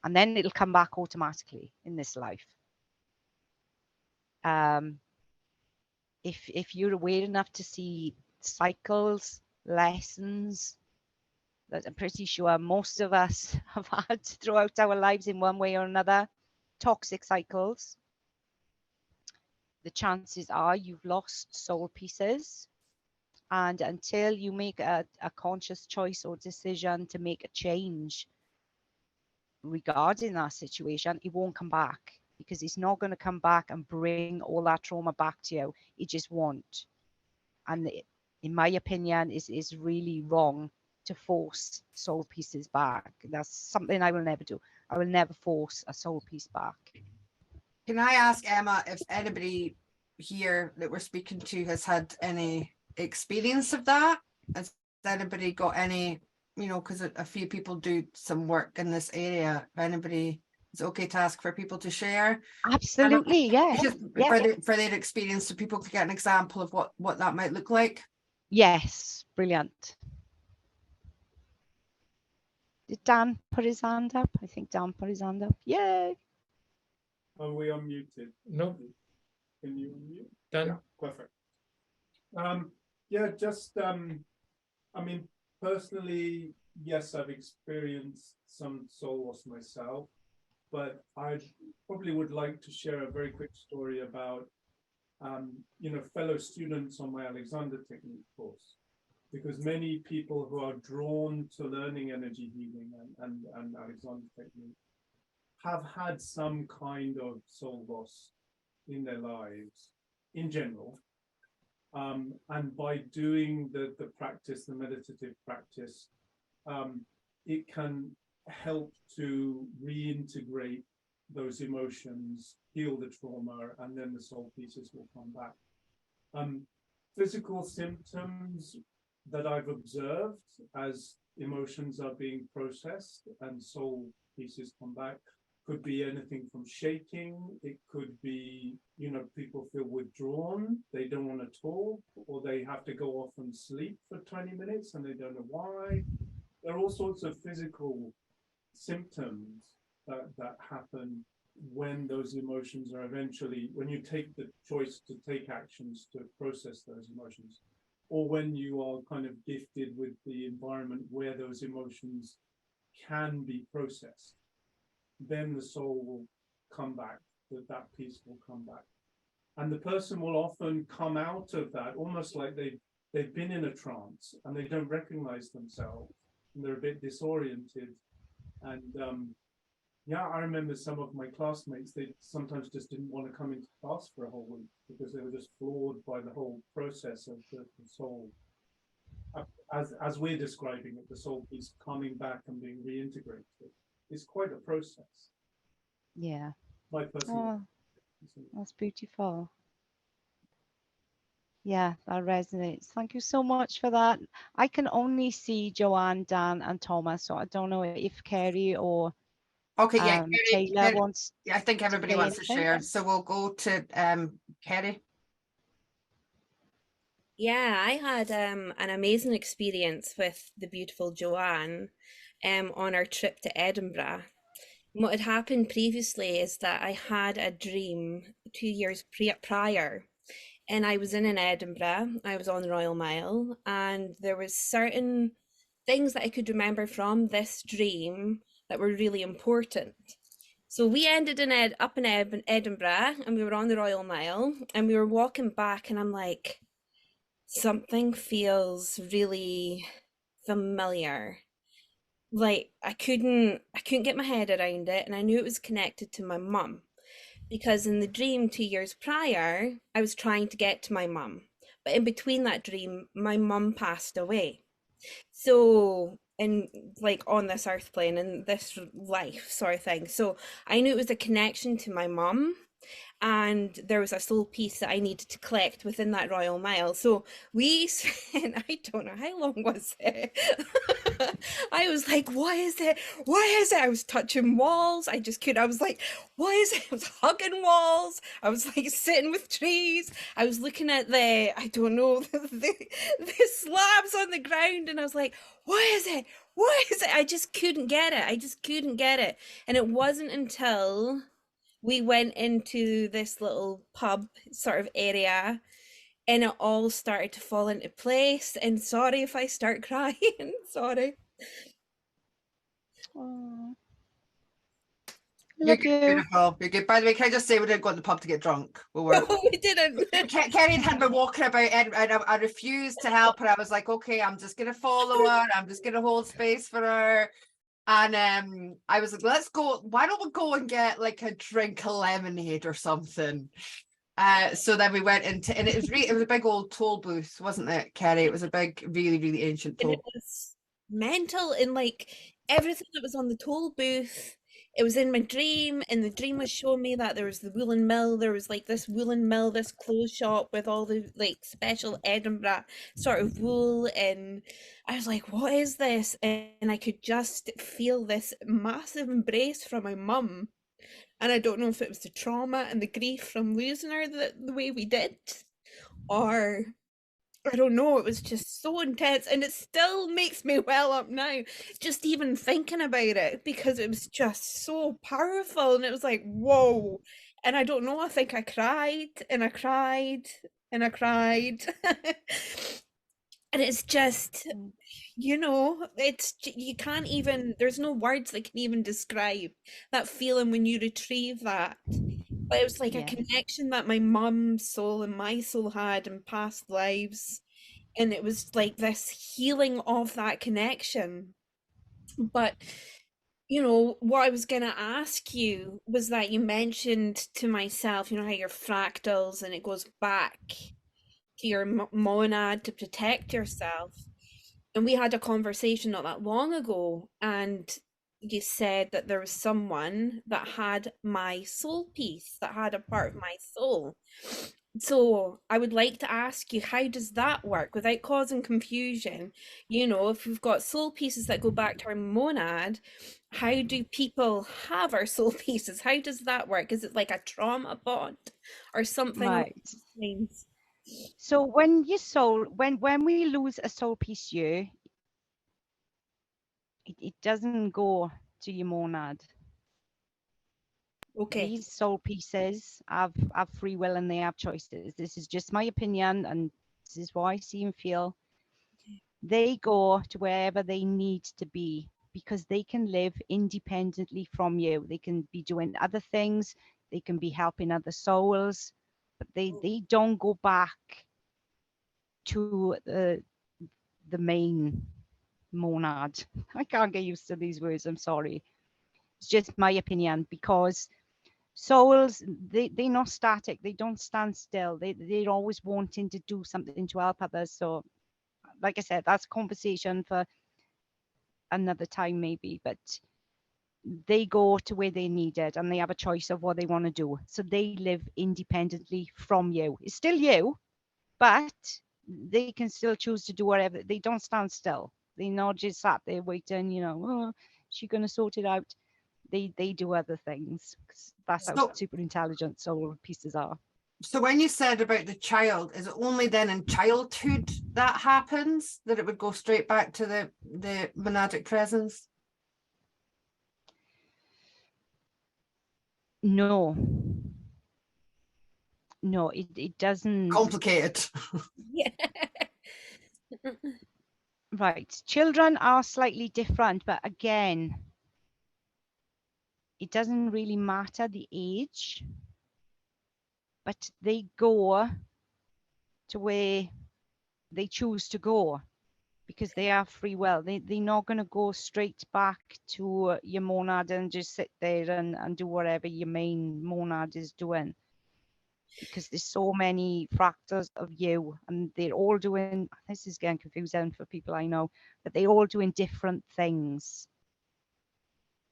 A: and then it'll come back automatically in this life. If you're aware enough to see cycles, lessons that I'm pretty sure most of us have had throughout our lives in one way or another, toxic cycles, the chances are you've lost soul pieces. And until you make a conscious choice or decision to make a change regarding that situation, it won't come back, because it's not going to come back and bring all that trauma back to you. It just won't. And in my opinion, is really wrong to force soul pieces back. That's something I will never do. I will never force a soul piece back.
F: Can I ask Emma if anybody here that we're speaking to has had any experience of that? Has anybody got any, you know, because a few people do some work in this area. If anybody, it's okay to ask for people to share.
A: Absolutely, yes.
F: Just
A: Yeah.
F: for their experience, so people could get an example of what that might look like.
A: Yes, brilliant. Did Dan put his hand up? I think Dan put his hand up. Yay.
D: Are we unmuted?
C: No.
D: Can you unmute?
C: Done.
D: Yeah, perfect. Yeah, just I mean, personally, yes, I've experienced some soul loss myself, but I probably would like to share a very quick story about you know, fellow students on my Alexander technique course, because many people who are drawn to learning energy healing and Alexander technique have had some kind of soul loss in their lives in general. And by doing the practice, the meditative practice, it can help to reintegrate those emotions, heal the trauma, and then the soul pieces will come back. Physical symptoms that I've observed as emotions are being processed and soul pieces come back could be anything from shaking. It could be, you know, people feel withdrawn, they don't want to talk, or they have to go off and sleep for 20 minutes and they don't know why. There are all sorts of physical symptoms that happen when those emotions are eventually, when you take the choice to take actions to process those emotions. or when you are kind of gifted with the environment where those emotions can be processed, then the soul will come back, that piece will come back. And the person will often come out of that almost like they've been in a trance and they don't recognize themselves and they're a bit disoriented. And yeah, I remember some of my classmates, they sometimes just didn't want to come into class for a whole week because they were just floored by the whole process of the soul. As we're describing it, the soul piece coming back and being reintegrated. It's quite a process.
A: Yeah.
D: My personal.
A: Oh, that's beautiful. Yeah, that resonates. Thank you so much for that. I can only see Joanne, Dan, and Thomas, so I don't know if Kerry or
F: Okay, yeah,
A: Taylor
F: Kerry,
A: wants.
F: yeah, I think everybody
A: say
F: wants to
A: anything.
F: share. So we'll go to Kerry.
B: Yeah, I had an amazing experience with the beautiful Joanne on our trip to Edinburgh. What had happened previously is that I had a dream 2 years prior, and I was in Edinburgh. I was on the Royal Mile, and there was certain things that I could remember from this dream that were really important. So we ended up in Edinburgh, and we were on the Royal Mile, and we were walking back, and I'm like, something feels really familiar. Like I couldn't get my head around it, and I knew it was connected to my mum, because in the dream 2 years prior, I was trying to get to my mum, but in between that dream, my mum passed away. So in like on this earth plane, in this life sort of thing. So I knew it was a connection to my mum, and there was a soul piece that I needed to collect within that Royal Mile. So we spent, I don't know, how long was it? I was like, why is it? Why is it? I was touching walls. I was like, why is it? I was hugging walls. I was like sitting with trees. I was looking at I don't know, the slabs on the ground, and I was like, why is it? Why is it? I just couldn't get it. I just couldn't get it. And it wasn't until we went into this little pub sort of area, and it all started to fall into place. And sorry if I start crying. Sorry.
A: Oh,
F: You're
A: love you.
F: beautiful. You're good. By the way, can I just say we didn't go to the pub to get drunk? We were.
B: We didn't.
F: Kerry had been walking about, and I refused to help her. I was like, okay, I'm just gonna follow her. I'm just gonna hold space for her. And I was like, let's go. Why don't we go and get like a drink of lemonade or something? So then we went into, and it was a big old toll booth, wasn't it, Kerry? It was a big, really, really ancient toll.
B: And it was mental, and like everything that was on the toll booth, it was in my dream, and the dream was showing me that there was the woolen mill. There was like this woolen mill, this clothes shop with all the like special Edinburgh sort of wool, and I was like, what is this? And I could just feel this massive embrace from my mum. And I don't know if it was the trauma and the grief from losing her the way we did, or I don't know, it was just so intense, and it still makes me well up now, just even thinking about it, because it was just so powerful, and it was like, whoa. And I don't know, I think I cried, and I cried, and I cried. And it's just, you know, you can't even, there's no words that can even describe that feeling when you retrieve that. But it was like a connection that my mum's soul and my soul had in past lives. And it was like this healing of that connection. But, you know, what I was going to ask you was that you mentioned to myself, you know, how you're fractals and it goes back to your monad to protect yourself. And we had a conversation not that long ago, and you said that there was someone that had my soul piece, that had a part of my soul. So I would like to ask you, how does that work without causing confusion? You know, if we've got soul pieces that go back to our monad, how do people have our soul pieces? How does that work? Is it like a trauma bond or something?
A: Right.
B: Like
A: So when we lose a soul piece here, it doesn't go to your monad.
B: okay.
A: These soul pieces have free will and they have choices. This is just my opinion, and This is what I see and feel. They go to wherever they need to be because they can live independently from you. They can be doing other things. They can be helping other souls, but they don't go back to the main monad. I can't get used to these words. I'm sorry. It's just my opinion, because souls, they're not static. They don't stand still. They're always wanting to do something to help others. So like I said, that's a conversation for another time maybe, but they go to where they need it and they have a choice of what they want to do. So they live independently from you. It's still you, but they can still choose to do whatever. They don't stand still. They're not just sat there waiting, you know, oh, she's going to sort it out. They do other things. 'Cause that's how
F: So-
A: super intelligent soul pieces are.
F: So when you said about the child, is it only then in childhood that happens, that it would go straight back to the monadic presence?
A: No, it doesn't.
F: Complicated.
B: Yeah.
A: Right, children are slightly different, but again, it doesn't really matter the age, but they go to where they choose to go because they have free will. They're not going to go straight back to your monad and just sit there and do whatever your main monad is doing, because there's so many fractals of you and they're all doing, this is getting confusing for people I know, but they're all doing different things.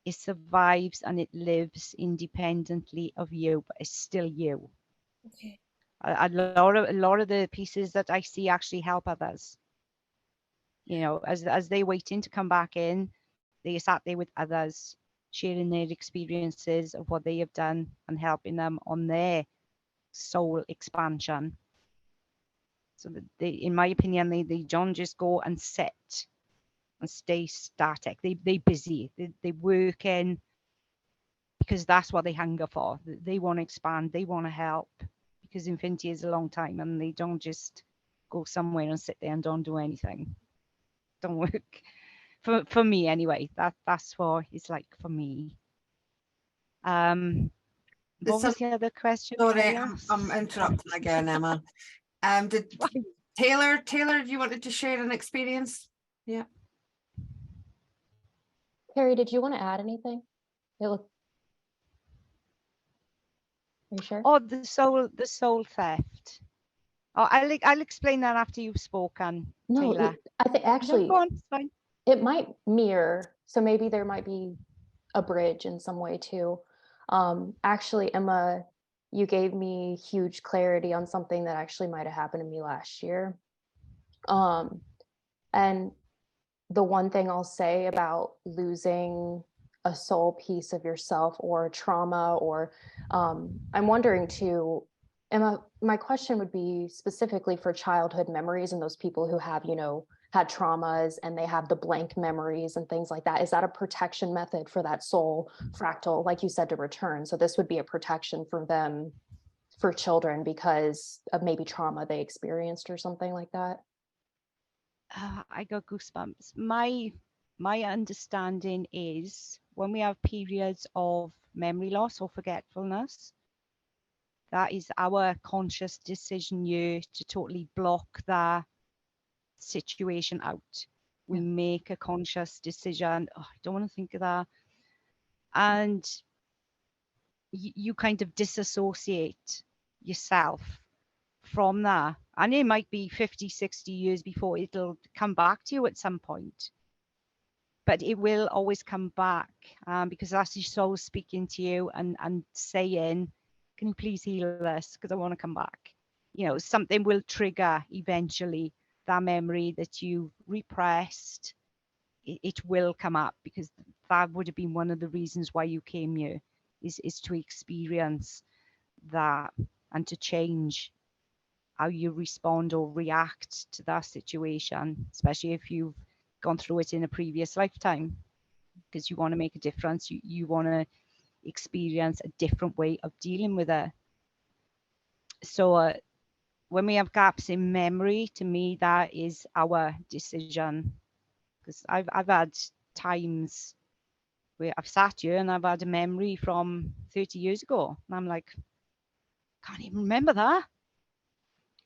A: It survives and it lives independently of you, but it's still you.
B: Okay.
A: A lot of the pieces that I see actually help others. You know, as they waiting to come back in, they sat there with others, sharing their experiences of what they have done and helping them on their soul expansion. So that they, in my opinion, they don't just go and sit and stay static. They busy. They working because that's what they hunger for. They want to expand. They want to help, because infinity is a long time, and they don't just go somewhere and sit there and don't do anything. Don't work for me anyway. That's what it's like for me. What was the other question?
F: Sorry,
A: Kerry
F: I'm
A: asked?
F: interrupting again, Emma. Did Taylor, you wanted to share an experience? Yeah.
E: Kerry, did you want to add anything? It looked. Are you sure?
A: Oh, the soul theft. Oh, I'll explain that after you've spoken,
E: No,
A: Taylor.
E: I think
A: No,
E: actually
A: go on, it's fine.
E: it might mirror. So maybe there might be a bridge in some way too. Actually, Emma, you gave me huge clarity on something that actually might have happened to me last year. And the one thing I'll say about losing a soul piece of yourself or trauma, or I'm wondering too, Emma, my question would be specifically for childhood memories and those people who have, you know, had traumas and they have the blank memories and things like that. Is that a protection method for that soul fractal, like you said, to return? So this would be a protection for them, for children, because of maybe trauma they experienced or something like that.
A: I got goosebumps. My understanding is when we have periods of memory loss or forgetfulness, that is our conscious decision here to totally block that situation out. We make a conscious decision. Oh, I don't want to think of that. And you kind of disassociate yourself from that. And it might be 50, 60 years before it'll come back to you at some point. But it will always come back because that's your soul speaking to you and saying, can you please heal this? Because I want to come back. You know, something will trigger eventually that memory that you repressed. It will come up, because that would have been one of the reasons why you came here, is to experience that and to change how you respond or react to that situation, especially if you've gone through it in a previous lifetime, because you want to make a difference. You want to experience a different way of dealing with it. So when we have gaps in memory, to me, that is our decision. Because I've had times where I've sat here and I've had a memory from 30 years ago. And I'm like, can't even remember that.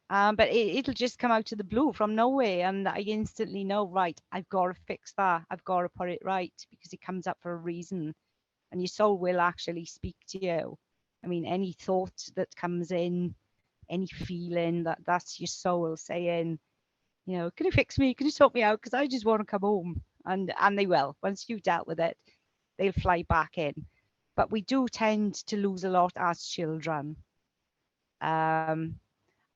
A: But it'll just come out of the blue from nowhere. And I instantly know, right, I've got to fix that. I've got to put it right, because it comes up for a reason. And your soul will actually speak to you. I mean, any thought that comes in, any feeling, that's your soul saying, you know, can you fix me? Can you sort me out? Because I just want to come home. And they will. Once you've dealt with it, they'll fly back in. But we do tend to lose a lot as children. And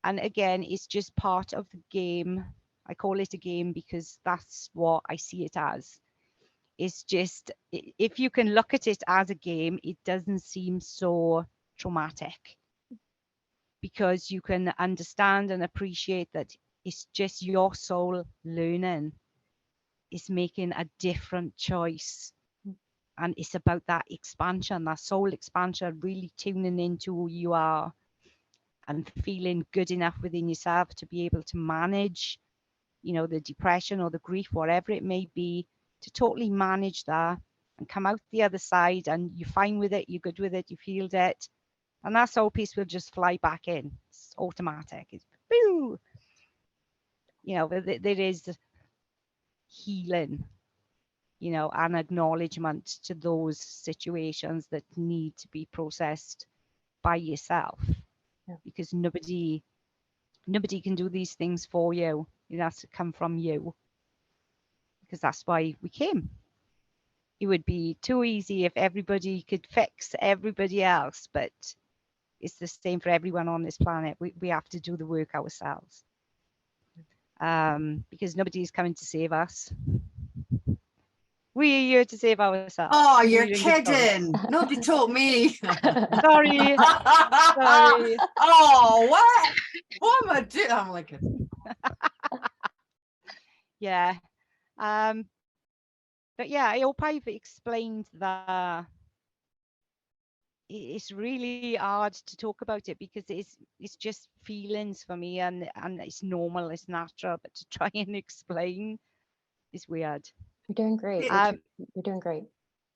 A: again, it's just part of the game. I call it a game because that's what I see it as. It's just, if you can look at it as a game, it doesn't seem so traumatic, because you can understand and appreciate that it's just your soul learning. It's making a different choice. And it's about that expansion, that soul expansion, really tuning into who you are and feeling good enough within yourself to be able to manage, you know, the depression or the grief, whatever it may be, to totally manage that and come out the other side, and you're fine with it, you're good with it, you feel it. And that soul piece will just fly back in. It's automatic. It's boo. You know, there is healing, you know, an acknowledgement to those situations that need to be processed by yourself.
E: Yeah.
A: Because nobody can do these things for you. It has to come from you, because that's why we came. It would be too easy if everybody could fix everybody else, but it's the same for everyone on this planet. We have to do the work ourselves, because nobody's coming to save us. We're here to save ourselves.
F: Oh, you're
A: We're in control.
F: kidding. Nobody told me.
A: Sorry. Sorry.
F: Oh, what am I doing? I'm like,
A: Yeah. But yeah, I hope I've explained that. It's really hard to talk about it because it's just feelings for me, and it's normal, it's natural, but to try and explain is weird.
E: You're doing great.
F: Um,
E: You're doing great.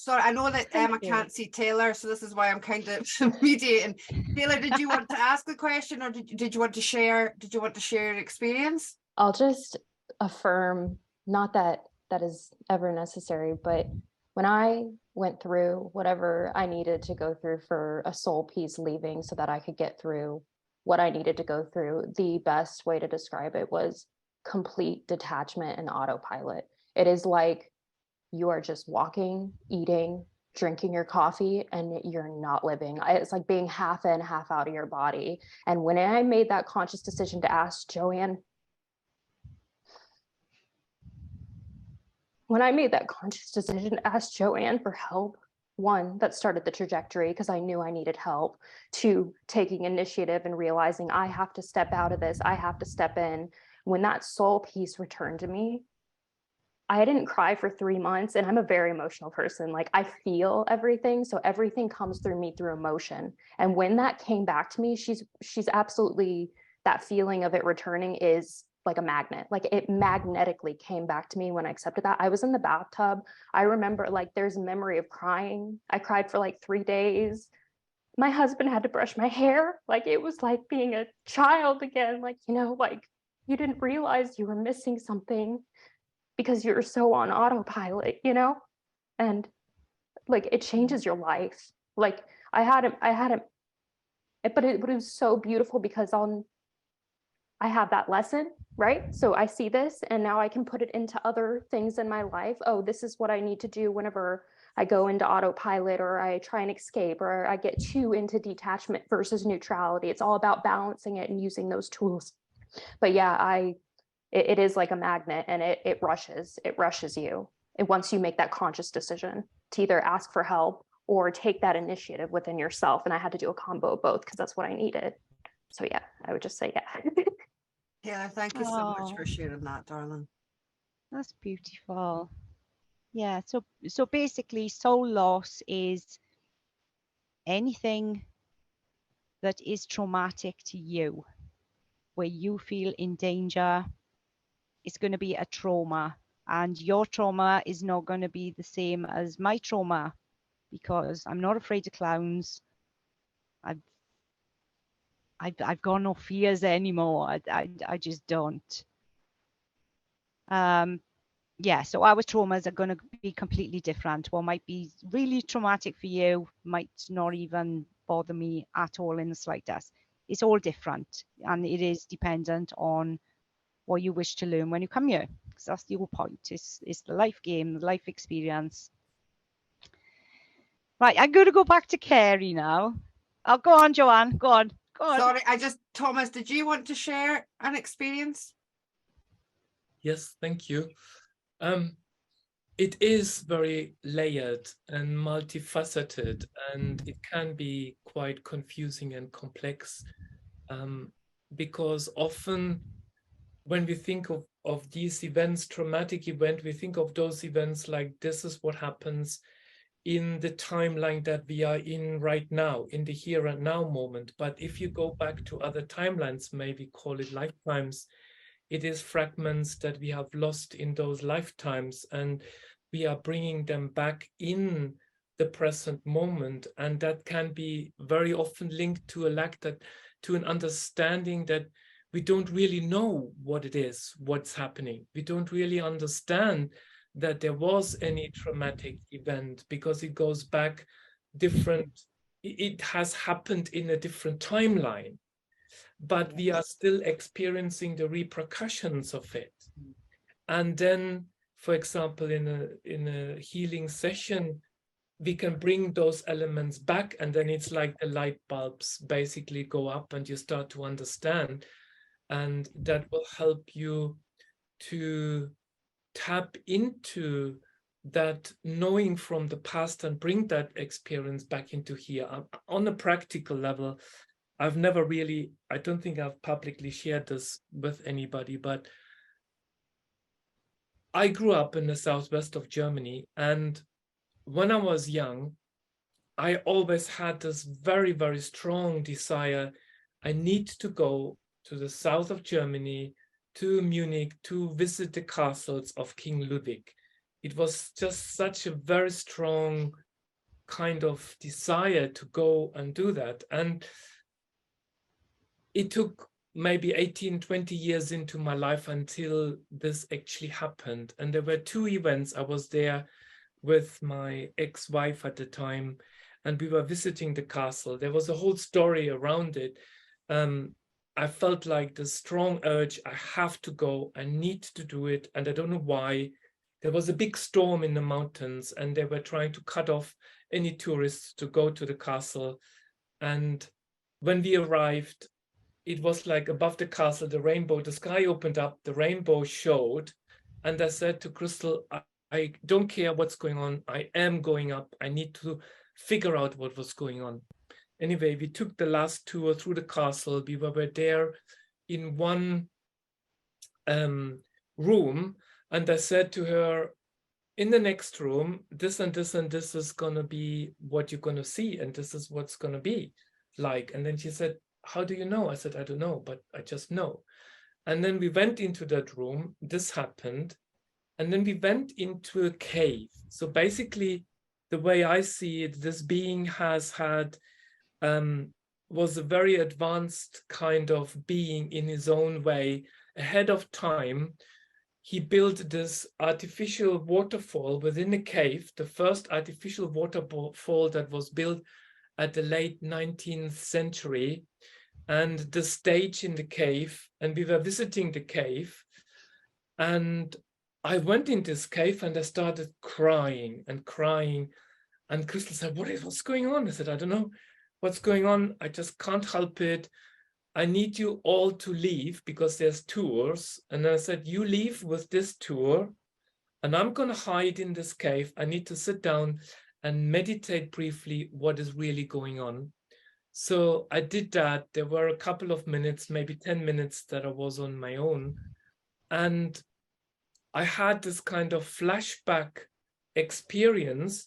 F: sorry, I know that
A: Thank
F: Emma
A: you.
F: can't see Taylor, so this is why I'm kind of mediating. Taylor, did you want to ask the question, or did you want to share? Did you want to share your experience?
E: I'll just affirm, not that that is ever necessary, but when I went through whatever I needed to go through for a soul piece leaving so that I could get through what I needed to go through, the best way to describe it was complete detachment and autopilot. It is like you are just walking, eating, drinking your coffee, and you're not living. It's like being half in, half out of your body. And when I made that conscious decision to ask Joanne, when I made that conscious decision to ask Joanne for help, one, that started the trajectory because I knew I needed help. Two, taking initiative and realizing I have to step out of this. I have to step in. When that soul piece returned to me, I didn't cry for 3 months, and I'm a very emotional person. Like, I feel everything. So everything comes through me through emotion. And when that came back to me, she's absolutely, that feeling of it returning is like a magnet. Like, it magnetically came back to me when I accepted that. I was in the bathtub. I remember, like, there's a memory of crying. I cried for like 3 days. My husband had to brush my hair. Like, it was like being a child again. Like, you know, like, you didn't realize you were missing something because you're so on autopilot, you know? And like, it changes your life. Like, I had it, but it was so beautiful because I have that lesson, right? So I see this, and now I can put it into other things in my life. Oh, this is what I need to do whenever I go into autopilot, or I try and escape, or I get too into detachment versus neutrality. It's all about balancing it and using those tools. But yeah, it is like a magnet, and it rushes you. And once you make that conscious decision to either ask for help or take that initiative within yourself. And I had to do a combo of both because that's what I needed. So yeah, I would just say yeah.
F: Yeah, thank you so much for
A: Oh.
F: sharing that, darling.
A: That's beautiful. Yeah, so basically soul loss is anything that is traumatic to you, where you feel in danger, it's going to be a trauma, and your trauma is not going to be the same as my trauma, because I'm not afraid of clowns. I've got no fears anymore. I just don't. Yeah, so our traumas are going to be completely different. What might be really traumatic for you might not even bother me at all in the slightest. It's all different, and it is dependent on what you wish to learn when you come here. Because that's the whole point. It's the life game, the life experience. Right, I'm going to go back to Kerry now. Oh, go on, Joanne. Go on. Go on.
F: Sorry, Thomas, did you want to share an experience?
C: Yes, thank you. It is very layered and multifaceted, and it can be quite confusing and complex, because often when we think of these events, traumatic event, we think of those events like this is what happens in the timeline that we are in right now, in the here and now moment. But if you go back to other timelines, maybe call it lifetimes, it is fragments that we have lost in those lifetimes, and we are bringing them back in the present moment. And that can be very often linked to to an understanding that we don't really know what it is, what's happening. We don't really understand that there was any traumatic event, because it goes back different. It has happened in a different timeline, but we are still experiencing the repercussions of it. And then, for example, in a healing session, we can bring those elements back, and then it's like the light bulbs basically go up and you start to understand, and that will help you to tap into that knowing from the past and bring that experience back into here. On a practical level, I've never really, I don't think I've publicly shared this with anybody, but I grew up in the southwest of Germany, and when I was young, I always had this very, very strong desire. I need to go to the south of Germany, to Munich, to visit the castles of King Ludwig. It was just such a very strong kind of desire to go and do that. And it took maybe 18, 20 years into my life until this actually happened. And there were two events. I was there with my ex-wife at the time, and we were visiting the castle. There was a whole story around it. I felt like the strong urge, I have to go, I need to do it, and I don't know why. There was a big storm in the mountains, and they were trying to cut off any tourists to go to the castle. And when we arrived, it was like above the castle, the sky opened up, the rainbow showed, and I said to Crystal, I don't care what's going on, I am going up, I need to figure out what was going on. Anyway, we took the last tour through the castle. We were there in one room, and I said to her, in the next room, this and this and this is going to be what you're going to see, and this is what's going to be like. And then she said, how do you know? I said, I don't know, but I just know. And then we went into that room, this happened, and then we went into a cave. So basically, the way I see it, this being has had, was a very advanced kind of being in his own way. Ahead of time, he built this artificial waterfall within a cave, the first artificial waterfall that was built at the late 19th century, and the stage in the cave. And we were visiting the cave, and I went in this cave and I started crying and crying. And Crystal said, what's going on? I said, I don't know what's going on. I just can't help it. I need you all to leave because there's tours. And I said, you leave with this tour, and I'm going to hide in this cave. I need to sit down and meditate briefly what is really going on. So I did that. There were a couple of minutes, maybe 10 minutes that I was on my own. And I had this kind of flashback experience.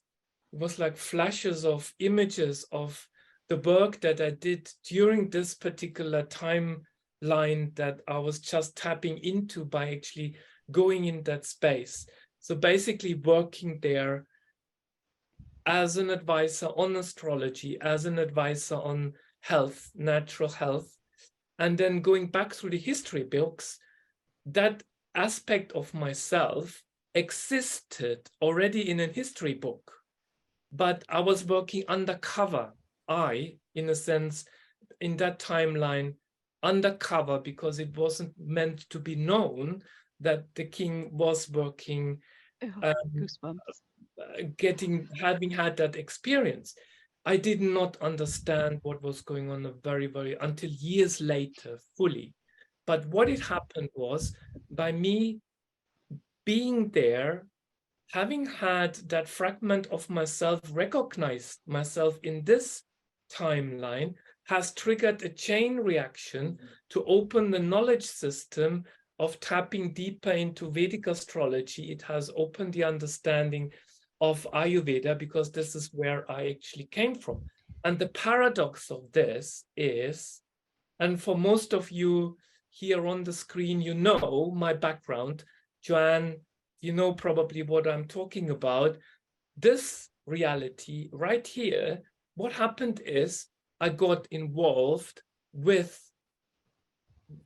C: It was like flashes of images of the work that I did during this particular timeline line that I was just tapping into by actually going in that space. So basically working there as an advisor on astrology, as an advisor on health, natural health, and then going back through the history books, that aspect of myself existed already in a history book, but I was working undercover. In a sense, in that timeline, undercover, because it wasn't meant to be known that the king was working,
A: Goosebumps.
C: having had that experience. I did not understand what was going on until years later, fully. But what had happened was, by me being there, having had that fragment of myself, recognized myself in this timeline, has triggered a chain reaction to open the knowledge system of tapping deeper into Vedic astrology. It has opened the understanding of Ayurveda, because this is where I actually came from. And the paradox of this is, and for most of you here on the screen, you know my background. Joanne, you know probably what I'm talking about. This reality right here, what happened is I got involved with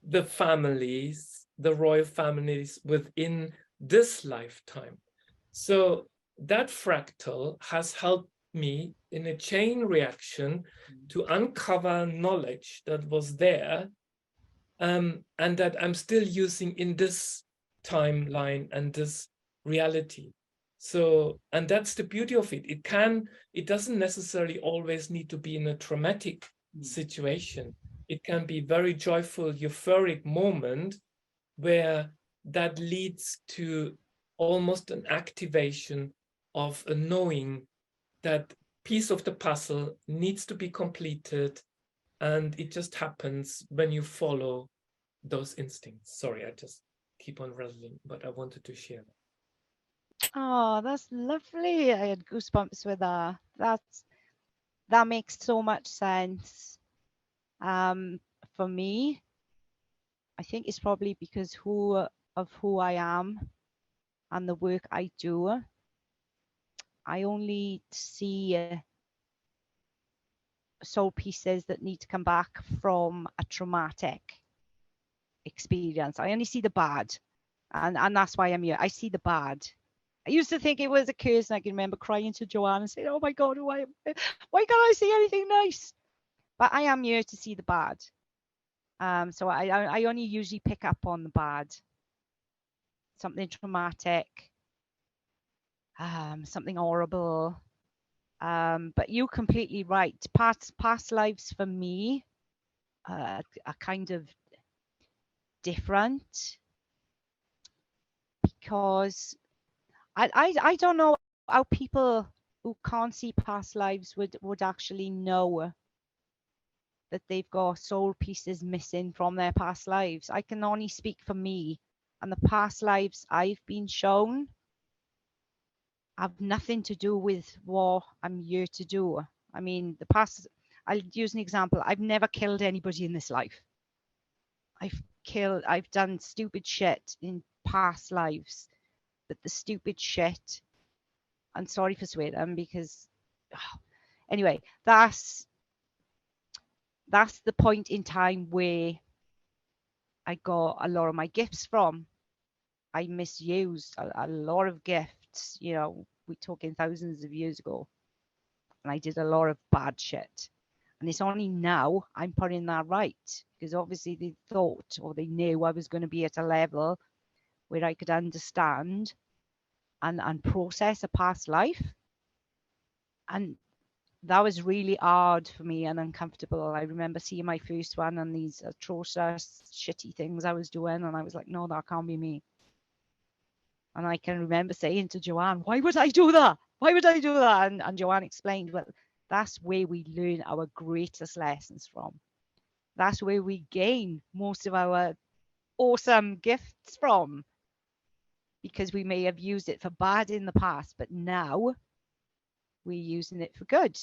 C: the families, the royal families within this lifetime. So that fractal has helped me in a chain reaction to uncover knowledge that was there, and that I'm still using in this timeline and this reality. So, and that's the beauty of it. It doesn't necessarily always need to be in a traumatic situation. It can be very joyful, euphoric moment where that leads to almost an activation of a knowing that piece of the puzzle needs to be completed, and it just happens when you follow those instincts. Sorry, I just keep on rattling, but I wanted to share that.
A: Oh, that's lovely. I had goosebumps with that. That makes so much sense. For me, I think it's probably because of who I am and the work I do. I only see soul pieces that need to come back from a traumatic experience. I only see the bad, and that's why I'm here. I see the bad. I used to think it was a curse, and I can remember crying to Joanne and saying, "Oh my God, why can't I see anything nice?" But I am here to see the bad. So I only usually pick up on the bad, something traumatic, something horrible. But you're completely right. Past lives for me are kind of different, because I don't know how people who can't see past lives would actually know that they've got soul pieces missing from their past lives. I can only speak for me, and the past lives I've been shown have nothing to do with what I'm here to do. I mean, I'll use an example. I've never killed anybody in this life. I've done stupid shit in past lives, but the stupid shit, I'm sorry for swearing, because anyway, that's the point in time where I got a lot of my gifts from. I misused a lot of gifts, we're talking thousands of years ago, and I did a lot of bad shit. And it's only now I'm putting that right, because obviously they thought, or they knew I was going to be at a level where I could understand and process a past life. And that was really hard for me and uncomfortable. I remember seeing my first one and these atrocious, shitty things I was doing, and I was like, no, that can't be me. And I can remember saying to Joanne, why would I do that? Why would I do that? And Joanne explained, well, that's where we learn our greatest lessons from. That's where we gain most of our awesome gifts from, because we may have used it for bad in the past, but now we're using it for good.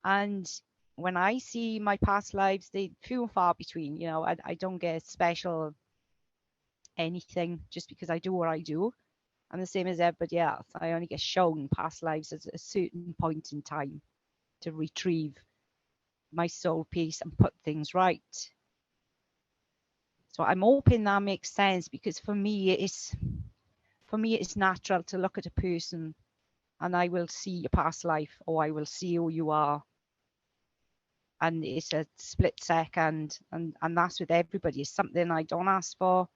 A: And when I see my past lives, they few and far between. You know, I don't get special anything just because I do what I do. I'm the same as everybody else. I only get shown past lives at a certain point in time to retrieve my soul piece and put things right. So I'm hoping that makes sense, because for me it's natural to look at a person and I will see your past life, or I will see who you are. And it's a split second, and that's with everybody. It's something I don't ask for.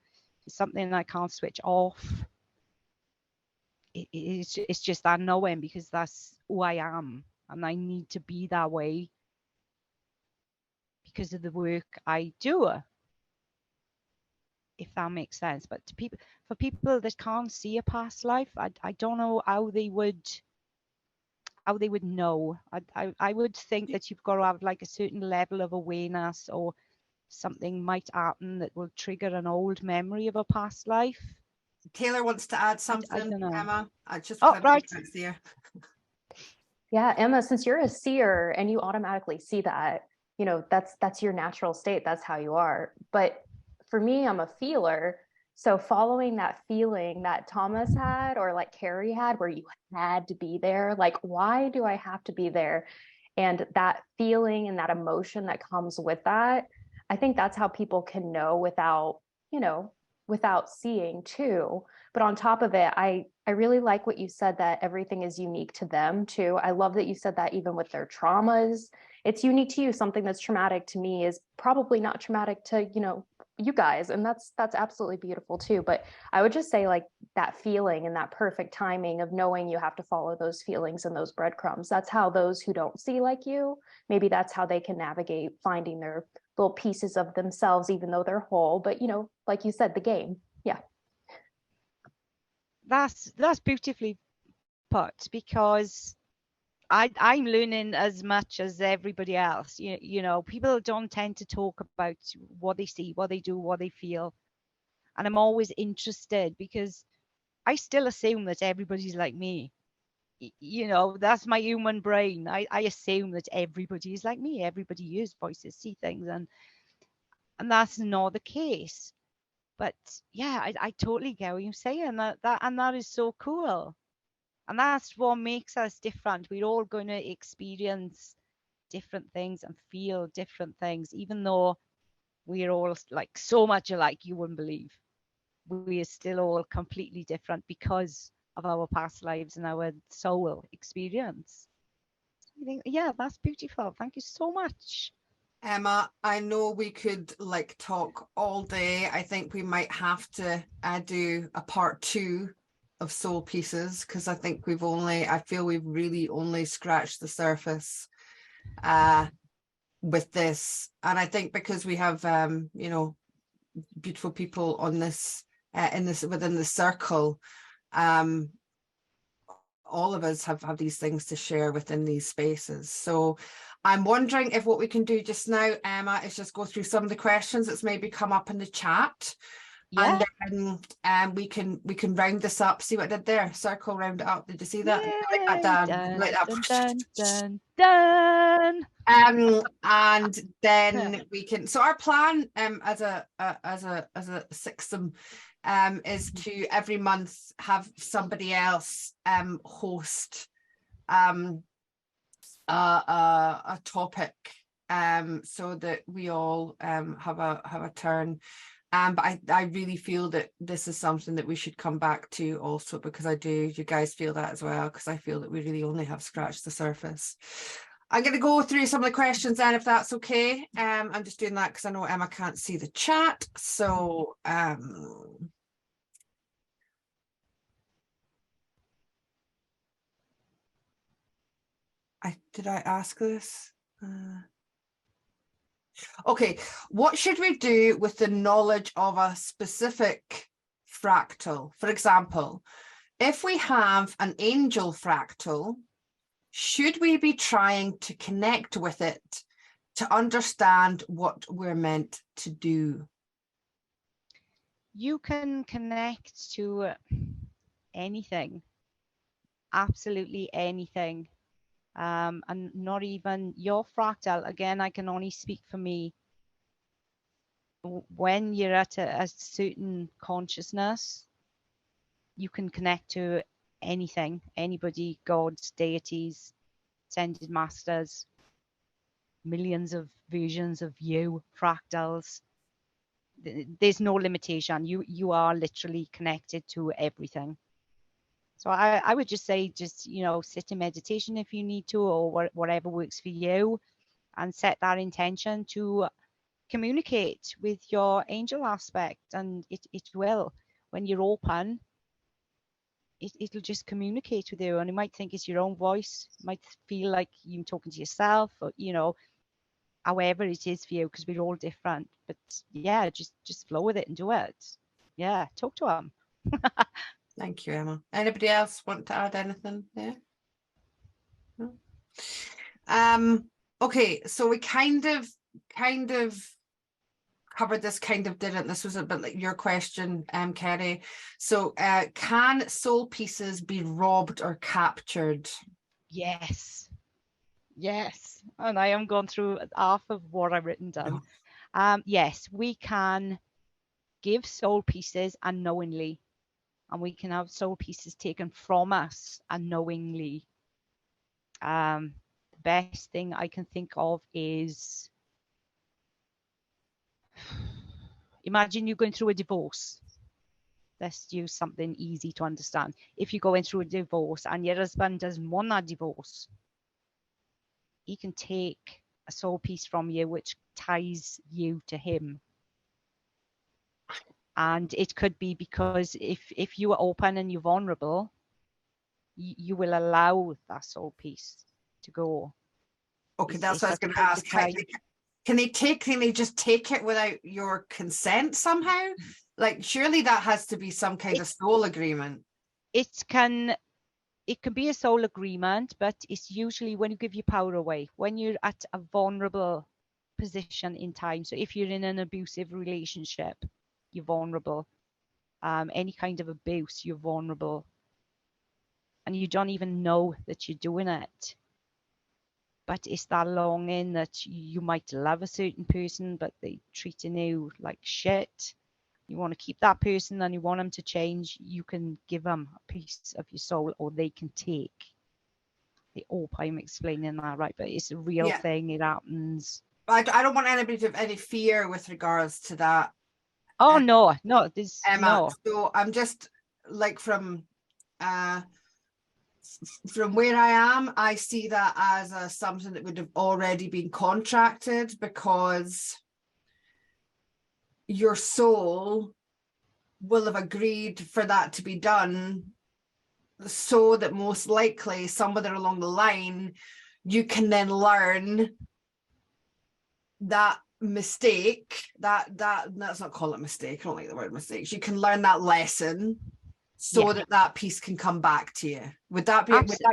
A: It's something I can't switch off. It's just that knowing, because that's who I am, and I need to be that way because of the work I do, if that makes sense. But for people that can't see a past life, I don't know how they would know. I would think that you've got to have like a certain level of awareness, or something might happen that will trigger an old memory of a past life.
F: Taylor wants to add something.
A: I don't know.
F: Emma, I just
A: Oh, right.
F: there.
E: Yeah, Emma, since you're a seer and you automatically see that, you know, that's your natural state. That's how you are. But for me, I'm a feeler. So following that feeling that Thomas had, or like Kerry had, where you had to be there, like, why do I have to be there? And that feeling and that emotion that comes with that, I think that's how people can know without, you know, without seeing too. But on top of it, I really like what you said, that everything is unique to them too. I love that you said that even with their traumas, it's unique to you. Something that's traumatic to me is probably not traumatic to, you know, you guys. And that's absolutely beautiful too. But I would just say, like, that feeling and that perfect timing of knowing you have to follow those feelings and those breadcrumbs. That's how those who don't see like you, maybe that's how they can navigate finding their little pieces of themselves, even though they're whole. But, you know, like you said, the game. Yeah.
A: That's beautifully put, because I'm learning as much as everybody else. You know, people don't tend to talk about what they see, what they do, what they feel. And I'm always interested, because I still assume that everybody's like me. You know, that's my human brain. I assume that everybody is like me. Everybody hears voices, see things, and that's not the case. But yeah, I totally get what you're saying. That is so cool. And that's what makes us different. We're all going to experience different things and feel different things, even though we're all like so much alike, you wouldn't believe. We are still all completely different because of our past lives and our soul experience. I think, yeah, that's beautiful. Thank you so much.
F: Emma, I know we could like talk all day. I think we might have to do a part 2 of soul pieces, because I think I feel we've really only scratched the surface with this. And I think because we have you know, beautiful people on this within the circle, all of us have these things to share within these spaces. So I'm wondering if what we can do just now, Emma, is just go through some of the questions that's maybe come up in the chat.
A: Yeah.
F: And then we can round this up. See what I did there? Circle, round it up. Did you see that?
A: Yay,
F: Like that, Dan.
A: dun,
F: Like that.
A: dun, dun, dun, dun.
F: And then we can. So our plan, as a sixth is to every month have somebody else host a topic, so that we all have a turn. But I really feel that this is something that we should come back to also, because you guys feel that as well, because I feel that we really only have scratched the surface. I'm going to go through some of the questions then, if that's okay. I'm just doing that because I know Emma can't see the chat. So did I ask this? Okay, what should we do with the knowledge of a specific fractal? For example, if we have an angel fractal, should we be trying to connect with it to understand what we're meant to do?
A: You can connect to anything, absolutely anything. and not even your fractal. Again, I can only speak for me. When you're at a certain consciousness, you can connect to anything, anybody, gods, deities, ascended masters, millions of versions of you, fractals. There's no limitation. You are literally connected to everything. So I would just say, just, you know, sit in meditation if you need to, or whatever works for you, and set that intention to communicate with your angel aspect, and it will. When you're open, it'll just communicate with you, and you might think it's your own voice, it might feel like you're talking to yourself, or, you know, however it is for you, because we're all different. But yeah, just flow with it and do it. Yeah, talk to them.
F: Thank you, Emma. Anybody else want to add anything there? No? Okay, so we kind of covered this, kind of didn't. This was a bit like your question, Kerry. So can soul pieces be robbed or captured?
A: Yes. Yes. And I am going through half of what I've written down. Yes, we can give soul pieces unknowingly, and we can have soul pieces taken from us unknowingly. The best thing I can think of is, imagine you're going through a divorce. Let's use something easy to understand. If you're going through a divorce and your husband doesn't want that divorce, he can take a soul piece from you which ties you to him. And it could be because if you are open and you're vulnerable, you will allow that soul piece to go.
F: Okay, that's what I was going to ask. Can they just take it without your consent somehow? Like, surely that has to be some kind of soul agreement.
A: It can be a soul agreement, but it's usually when you give your power away, when you're at a vulnerable position in time. So if you're in an abusive relationship, you're vulnerable. Any kind of abuse, you're vulnerable. And you don't even know that you're doing it. But it's that longing that you might love a certain person, but they're treating you like shit. You want to keep that person and you want them to change. You can give them a piece of your soul, or they can take. I hope I'm explaining that right, but it's a real thing. It happens.
F: I don't want anybody to have any fear with regards to that.
A: Oh, no, there's
F: Emma,
A: no.
F: So I'm just like from where I am, I see that as something that would have already been contracted, because your soul will have agreed for that to be done, so that most likely somewhere along the line you can then learn that mistake, that's not call it mistake, I don't like the word mistakes. You can learn that lesson so that piece can come back to you. Would that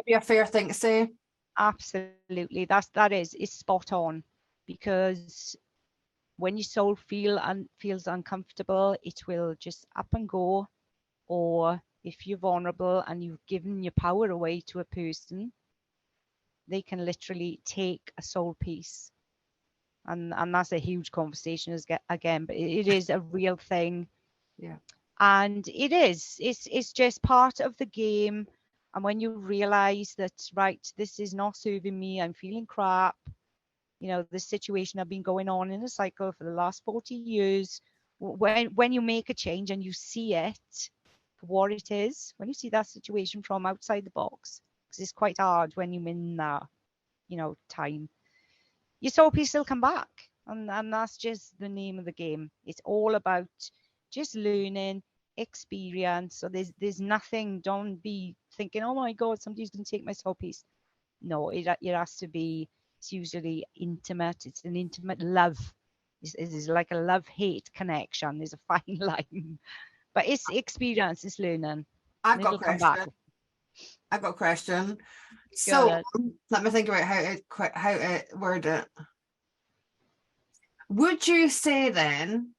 F: be a fair thing to say?
A: Absolutely. That is spot on, because when your soul feels uncomfortable, it will just up and go. Or if you're vulnerable and you've given your power away to a person, they can literally take a soul piece. And that's a huge conversation again, but it is a real thing.
F: Yeah.
A: And it's just part of the game. And when you realize that, right, this is not serving me, I'm feeling crap, you know, this situation I've been going on in a cycle for the last 40 years. When you make a change and you see it for what it is, when you see that situation from outside the box, because it's quite hard when you're in that, you know, time, your soul piece will come back. And that's just the name of the game. It's all about just learning, experience. So there's nothing, don't be thinking, oh my God, somebody's going to take my soul piece. No, it has to be, it's usually intimate. It's an intimate love. It's like a love-hate connection. There's a fine line. But it's experience, it's learning.
F: I've got a question. So let me think about how to word it. Would you say then,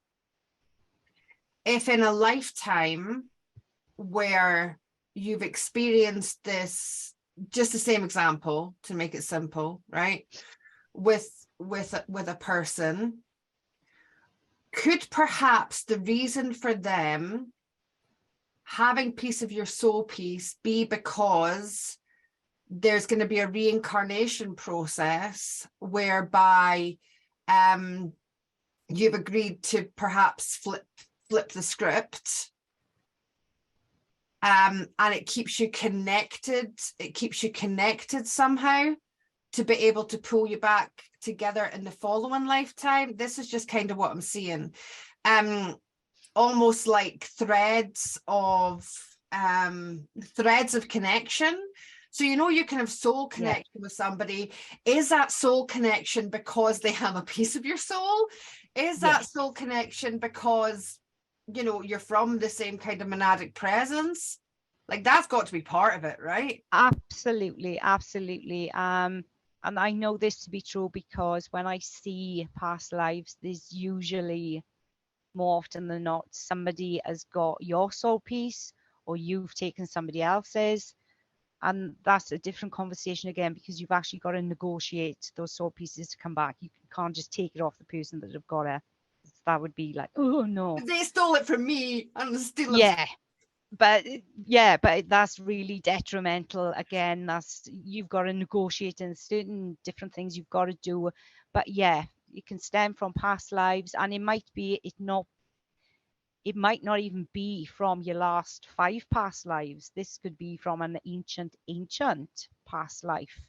F: if in a lifetime where you've experienced just the same example to make it simple, right? With a person, could perhaps the reason for them having piece of your soul piece be because there's going to be a reincarnation process whereby you've agreed to perhaps flip the script, and it keeps you connected somehow to be able to pull you back together in the following lifetime. This is just kind of what I'm seeing. Almost like threads of connection. So, you know, you can have soul connection with somebody. Is that soul connection because they have a piece of your soul? Is that soul connection because, you know, you're from the same kind of monadic presence? Like, that's got to be part of it, right?
A: Absolutely, absolutely. And I know this to be true because when I see past lives, there's usually, more often than not, somebody has got your soul piece or you've taken somebody else's. And that's a different conversation again, because you've actually got to negotiate those soul pieces to come back. You can't just take it off the person that have got it. That would be like, oh no.
F: They stole it from me and still.
A: Yeah, but that's really detrimental. Again, that's, you've got to negotiate in certain different things you've got to do. But yeah, it can stem from past lives, and it might not even be from your last 5 past lives. This could be from an ancient past life.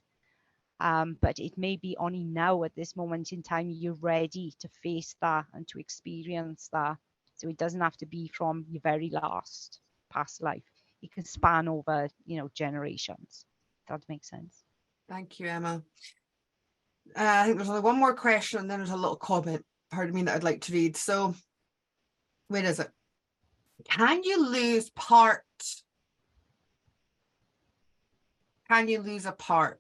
A: But it may be only now at this moment in time you're ready to face that and to experience that. So it doesn't have to be from your very last past life. It can span over, you know, generations. That makes sense.
F: Thank you, Emma. I think there's only one more question, and then there's a little comment, pardon me, that I'd like to read. So, where is it? Can you lose part? Can you lose a part?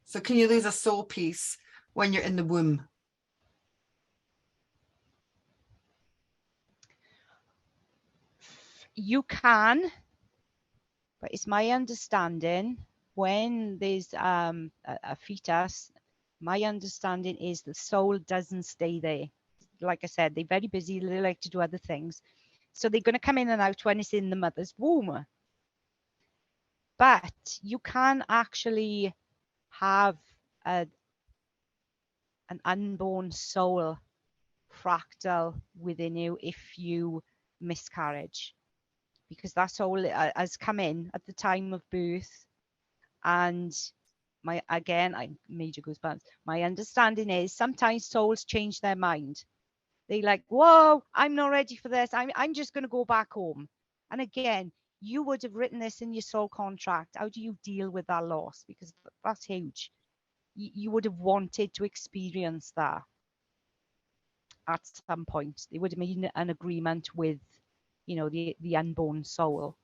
F: So can you lose a soul piece when you're in the womb?
A: You can, but it's my understanding when there's a fetus, my understanding is the soul doesn't stay there. Like I said, they're very busy. They like to do other things. So they're going to come in and out when it's in the mother's womb. But you can actually have an unborn soul fractal within you if you miscarriage, because that soul has come in at the time of birth. And I major goosebumps. My understanding is sometimes souls change their mind. They like, whoa, I'm not ready for this. I'm just going to go back home. And again, you would have written this in your soul contract. How do you deal with that loss? Because that's huge. You would have wanted to experience that at some point. They would have made an agreement with, you know, the unborn soul.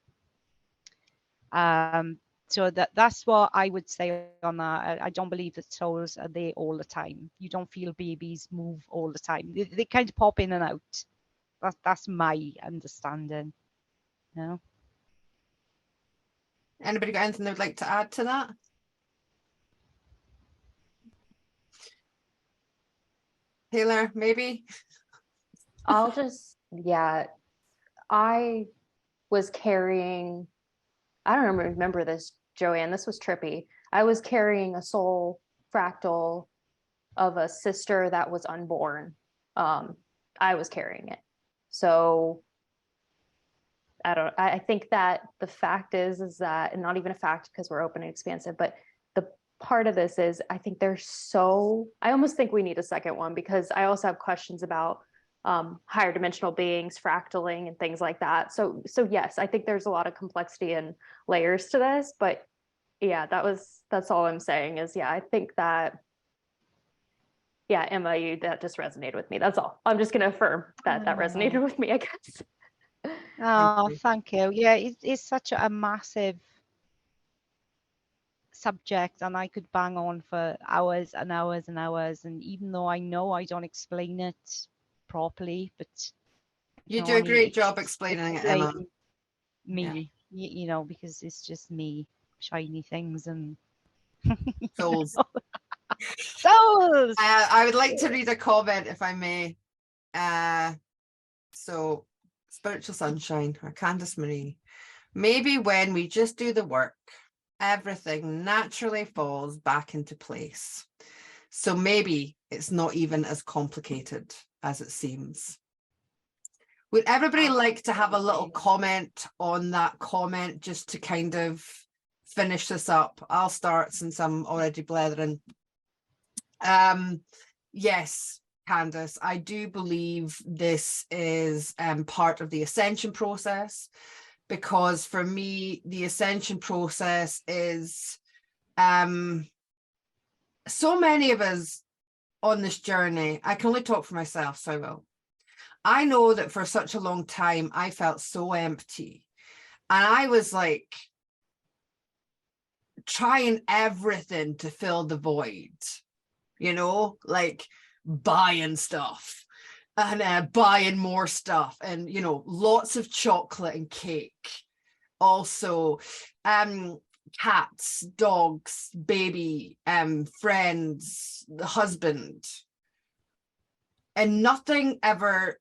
A: So that's what I would say on that. I don't believe that souls are there all the time. You don't feel babies move all the time. They kind of pop in and out. That's my understanding. You know?
F: Anybody got anything they would like to add to that? Taylor, maybe?
E: I'll just, I was carrying, I don't remember this, Joanne, this was trippy. I was carrying a soul fractal of a sister that was unborn. I was carrying it. So I think that the fact is that, and not even a fact because we're open and expansive, but the part of this is, I think I almost think we need a second one, because I also have questions about higher dimensional beings, fractaling and things like that. So yes, I think there's a lot of complexity and layers to this, but yeah, that's all I'm saying is, I think that, Emma, that just resonated with me. That's all. I'm just going to affirm that resonated with me, I guess.
A: Oh, thank you. Yeah, it's such a massive subject, and I could bang on for hours and hours and hours. And even though I know I don't explain it properly, but
F: you do a great job explaining it, Emma.
A: Me, you know, because it's just me, shiny things and
F: Souls.
A: Souls.
F: I would like to read a comment, if I may. So, Spiritual Sunshine, or Candice Marie. Maybe when we just do the work, everything naturally falls back into place. So maybe it's not even as complicated as it seems. Would everybody like to have a little comment on that comment, just to kind of finish this up? I'll start since I'm already blethering. Yes, Candice, I do believe this is part of the ascension process, because for me, the ascension process is so many of us on this journey. I can only talk for myself, so I will. I know that for such a long time, I felt so empty. And I was like trying everything to fill the void, you know, like buying stuff and buying more stuff, and, you know, lots of chocolate and cake. Also, cats, dogs, baby, friends, the husband. And nothing ever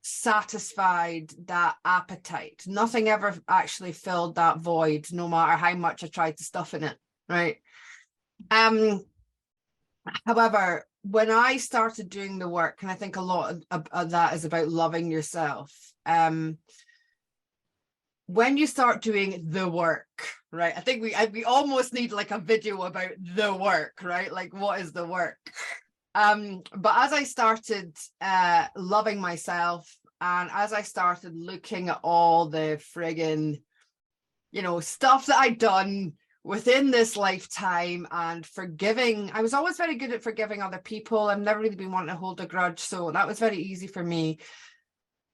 F: satisfied that appetite. Nothing ever actually filled that void, no matter how much I tried to stuff in it, right? However, when I started doing the work, and I think a lot of that is about loving yourself, when you start doing the work, right? I think we almost need like a video about the work, right? Like, what is the work? But as I started loving myself, and as I started looking at all the friggin', you know, stuff that I'd done within this lifetime, and forgiving, I was always very good at forgiving other people. I've never really been wanting to hold a grudge, so that was very easy for me.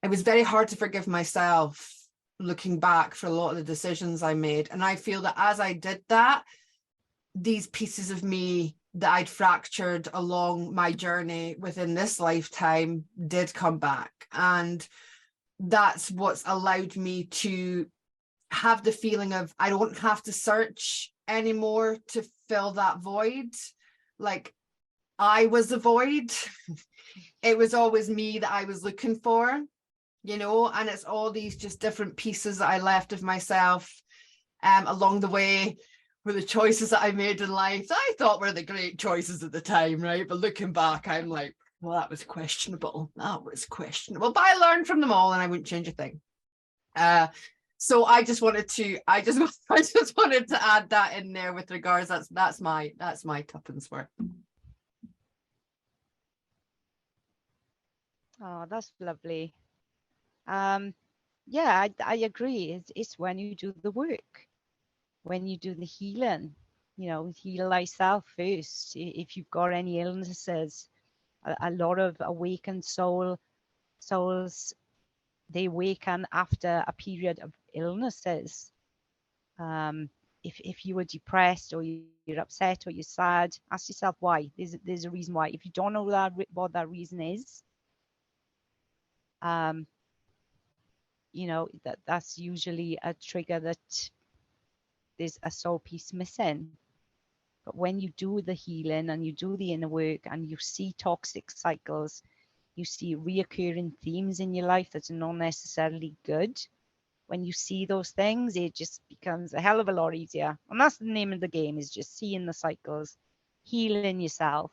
F: It was very hard to forgive myself, looking back, for a lot of the decisions I made. And I feel that as I did that, these pieces of me that I'd fractured along my journey within this lifetime did come back. And that's what's allowed me to have the feeling of I don't have to search anymore to fill that void. Like, I was the void. It was always me that I was looking for, you know, and it's all these just different pieces that I left of myself along the way, were the choices that I made in life that I thought were the great choices at the time, right? But looking back, I'm like, well, that was questionable. That was questionable. But I learned from them all, and I wouldn't change a thing. So I just wanted to add that in there with regards. That's my tuppence worth.
A: Oh, that's lovely. Yeah, I agree. It's when you do the work, when you do the healing, you know, heal thyself first. If you've got any illnesses, a lot of awakened souls, they awaken after a period of illnesses. If you were depressed, or you're upset, or you're sad, ask yourself why. There's a reason why. If you don't know what that reason is, you know, that's usually a trigger that there's a soul piece missing. But when you do the healing and you do the inner work, and you see toxic cycles, you see reoccurring themes in your life that are not necessarily good, when you see those things, it just becomes a hell of a lot easier. And that's the name of the game, is just seeing the cycles, healing yourself,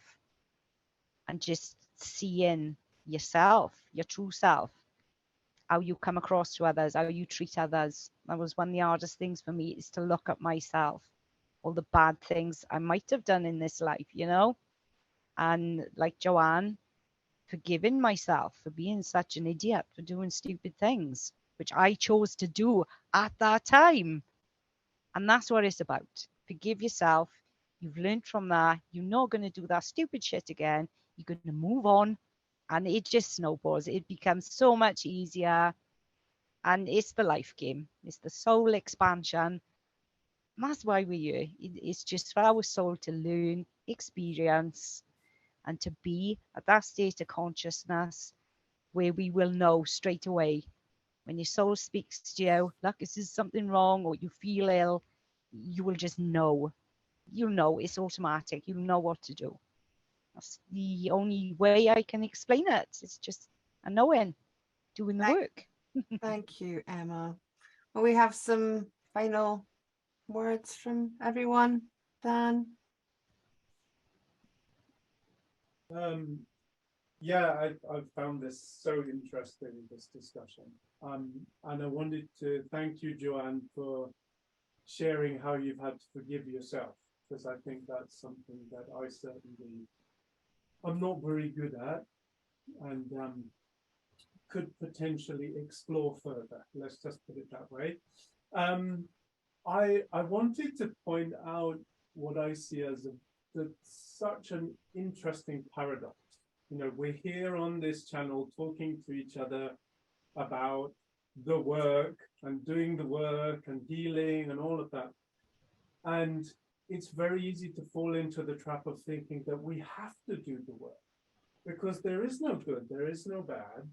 A: and just seeing yourself, your true self, how you come across to others, how you treat others. That was one of the hardest things for me, is to look at myself, all the bad things I might have done in this life, you know, and like Joanne, forgiving myself for being such an idiot, for doing stupid things, which I chose to do at that time. And that's what it's about. Forgive yourself. You've learned from that. You're not going to do that stupid shit again. You're going to move on. And it just snowballs. It becomes so much easier. And it's the life game. It's the soul expansion. And that's why we're here. It's just for our soul to learn, experience, and to be at that state of consciousness where we will know straight away when your soul speaks to you, look, this is something wrong, or you feel ill, you will just know. You'll know, it's automatic. You'll know what to do. That's the only way I can explain it. It's just a knowing, doing the work.
F: Thank you, Emma. Will we have some final words from everyone? Dan?
D: Yeah, I've found this so interesting, this discussion. And I wanted to thank you, Joanne, for sharing how you've had to forgive yourself, because I think that's something that I certainly am not very good at, and could potentially explore further. Let's just put it that way. I wanted to point out what I see as such an interesting paradox. You know, we're here on this channel talking to each other about the work and doing the work and healing and all of that. And it's very easy to fall into the trap of thinking that we have to do the work, because there is no good, there is no bad,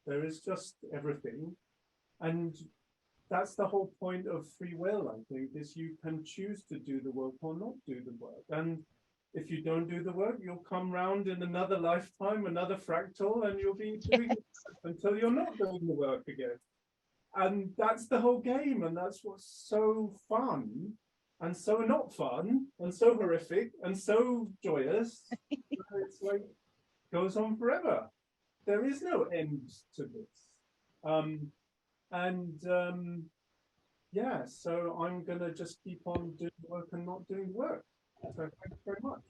D: there is just everything. And that's the whole point of free will, I think, is you can choose to do the work or not do the work. And if you don't do the work, you'll come round in another lifetime, another fractal, and you'll be doing it until you're not doing the work again. And that's the whole game, and that's what's so fun, and so not fun, and so horrific, and so joyous. It's like, goes on forever. There is no end to this. Yeah, so I'm gonna just keep on doing the work and not doing the work. So thank you very much.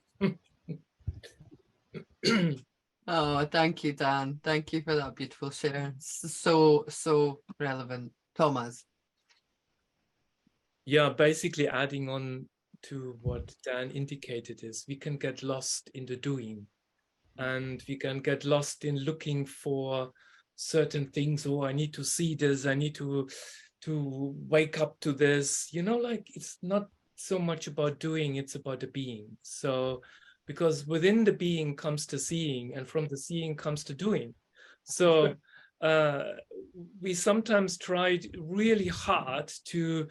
F: Oh, thank you, Dan. Thank you for that beautiful share. So relevant. Tomaz.
C: Yeah, basically adding on to what Dan indicated is we can get lost in the doing, and we can get lost in looking for certain things. Oh, I need to see this, I need to wake up to this, you know, like it's not so much about doing, it's about the being. So because within the being comes the seeing, and from the seeing comes the doing. So we sometimes tried really hard to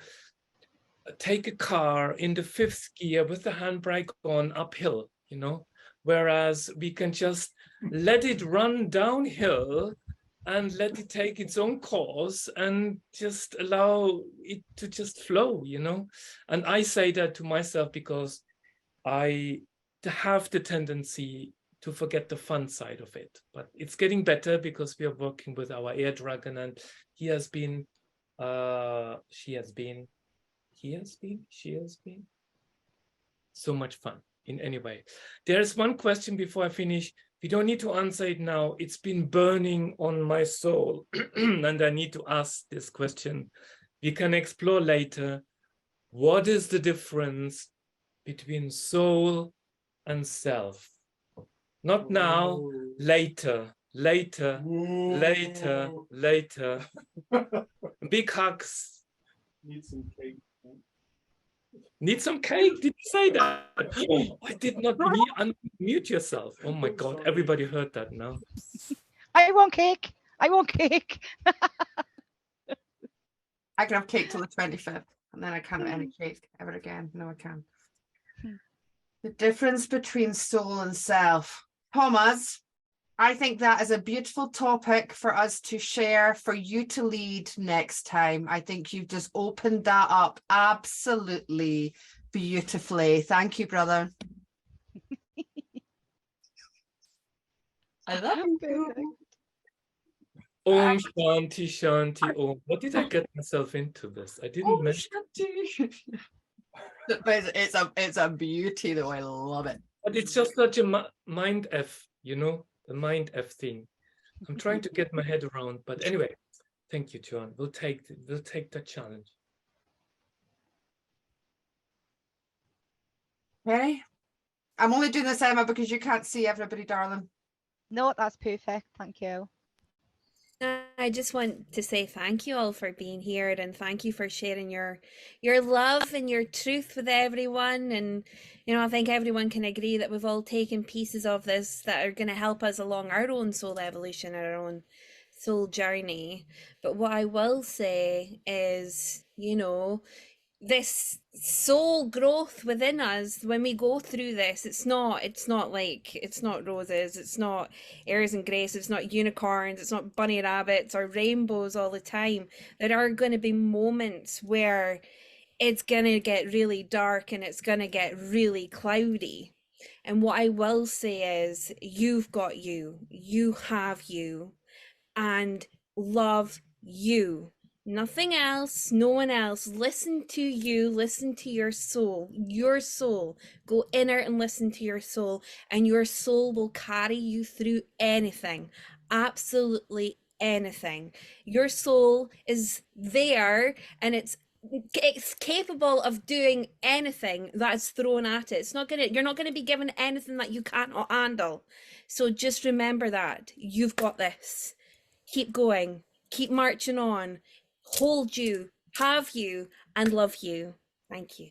C: take a car in the 5th gear with the handbrake on uphill, you know, whereas we can just let it run downhill and let it take its own course and just allow it to just flow, you know. And I say that to myself because I have the tendency to forget the fun side of it. But it's getting better because we are working with our air dragon, and she has been so much fun. In any way, there's one question before I finish. We don't need to answer it now. It's been burning on my soul and I need to ask this question. We can explore later. What is the difference between soul and self? Not now, later. Big hugs.
D: Need some cake.
C: Need some cake? Did you say that? Oh, I did not unmute yourself. Oh my God,
D: Sorry.
C: everybody heard that now.
A: I want cake. I want cake.
F: I can have cake till the 25th, and then I can't have any cake ever again. No, I can't. The difference between soul and self. Tomaz, I think that is a beautiful topic for us to share, for you to lead next time. I think you've just opened that up absolutely beautifully. Thank you, brother. I love you.
C: Om Shanti Shanti Om. What did I get myself into this? I didn't mention.
F: But it's a beauty though. I love it.
C: But it's just such a mind F, you know, the mind F thing. I'm trying to get my head around, but anyway, thank you, Joanne. We'll take the challenge.
F: Kerry, I'm only doing this, Emma, because you can't see everybody, darling.
A: No, that's perfect. Thank you.
B: I just want to say thank you all for being here, and thank you for sharing your love and your truth with everyone. And you know, I think everyone can agree that we've all taken pieces of this that are going to help us along our own soul evolution, our own soul journey. But what I will say is, you know, this soul growth within us when we go through this. It's not roses, it's not airs and grace, it's not unicorns, it's not bunny rabbits or rainbows all the time. There are going to be moments where it's going to get really dark and it's going to get really cloudy. And what I will say is, you've got you have you, and love you. Nothing else, no one else. Listen to you, listen to your soul. Go inner and listen to your soul, and your soul will carry you through anything, absolutely anything. Your soul is there, and it's capable of doing anything that's thrown at it. You're not gonna be given anything that you can't handle. So just remember that you've got this. Keep going, keep marching on, hold you, have you, and love you. Thank you.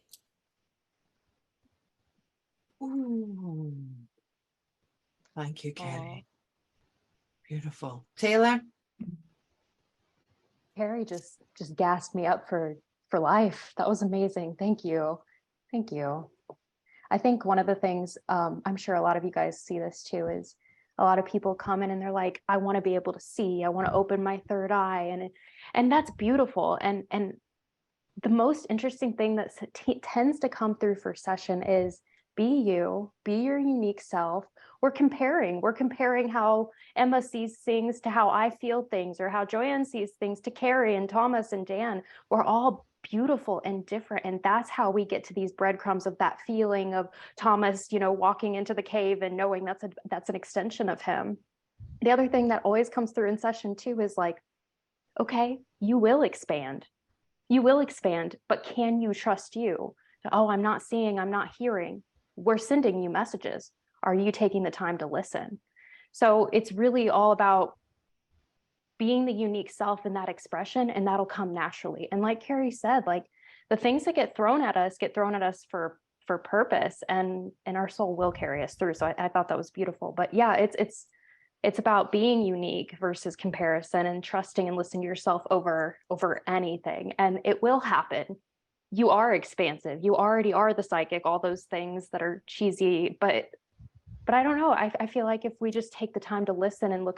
F: Ooh. Thank you, Kerry.
A: Aw.
F: Beautiful. Taylor?
E: Kerry just gassed me up for life. That was amazing. Thank you. Thank you. I think one of the things, I'm sure a lot of you guys see this too, is a lot of people come in and they're like, I want to be able to see, I want to open my third eye. And that's beautiful. And the most interesting thing that tends to come through for session is be you, be your unique self. We're comparing how Emma sees things to how I feel things, or how Joanne sees things to Kerry and Tomaz and Dan. We're all beautiful and different. And that's how we get to these breadcrumbs of that feeling of Tomaz, walking into the cave and knowing that's an extension of him. The other thing that always comes through in session too is like, okay, you will expand, but can you trust you? Oh, I'm not seeing, I'm not hearing. We're sending you messages. Are you taking the time to listen? So it's really all about being the unique self in that expression, and that'll come naturally. And like Kerry said, like the things that get thrown at us for purpose, and our soul will carry us through. So I thought that was beautiful. But yeah, it's about being unique versus comparison, and trusting and listening to yourself over anything. And it will happen. You are expansive. You already are the psychic, all those things that are cheesy, but I don't know. I feel like if we just take the time to listen and look at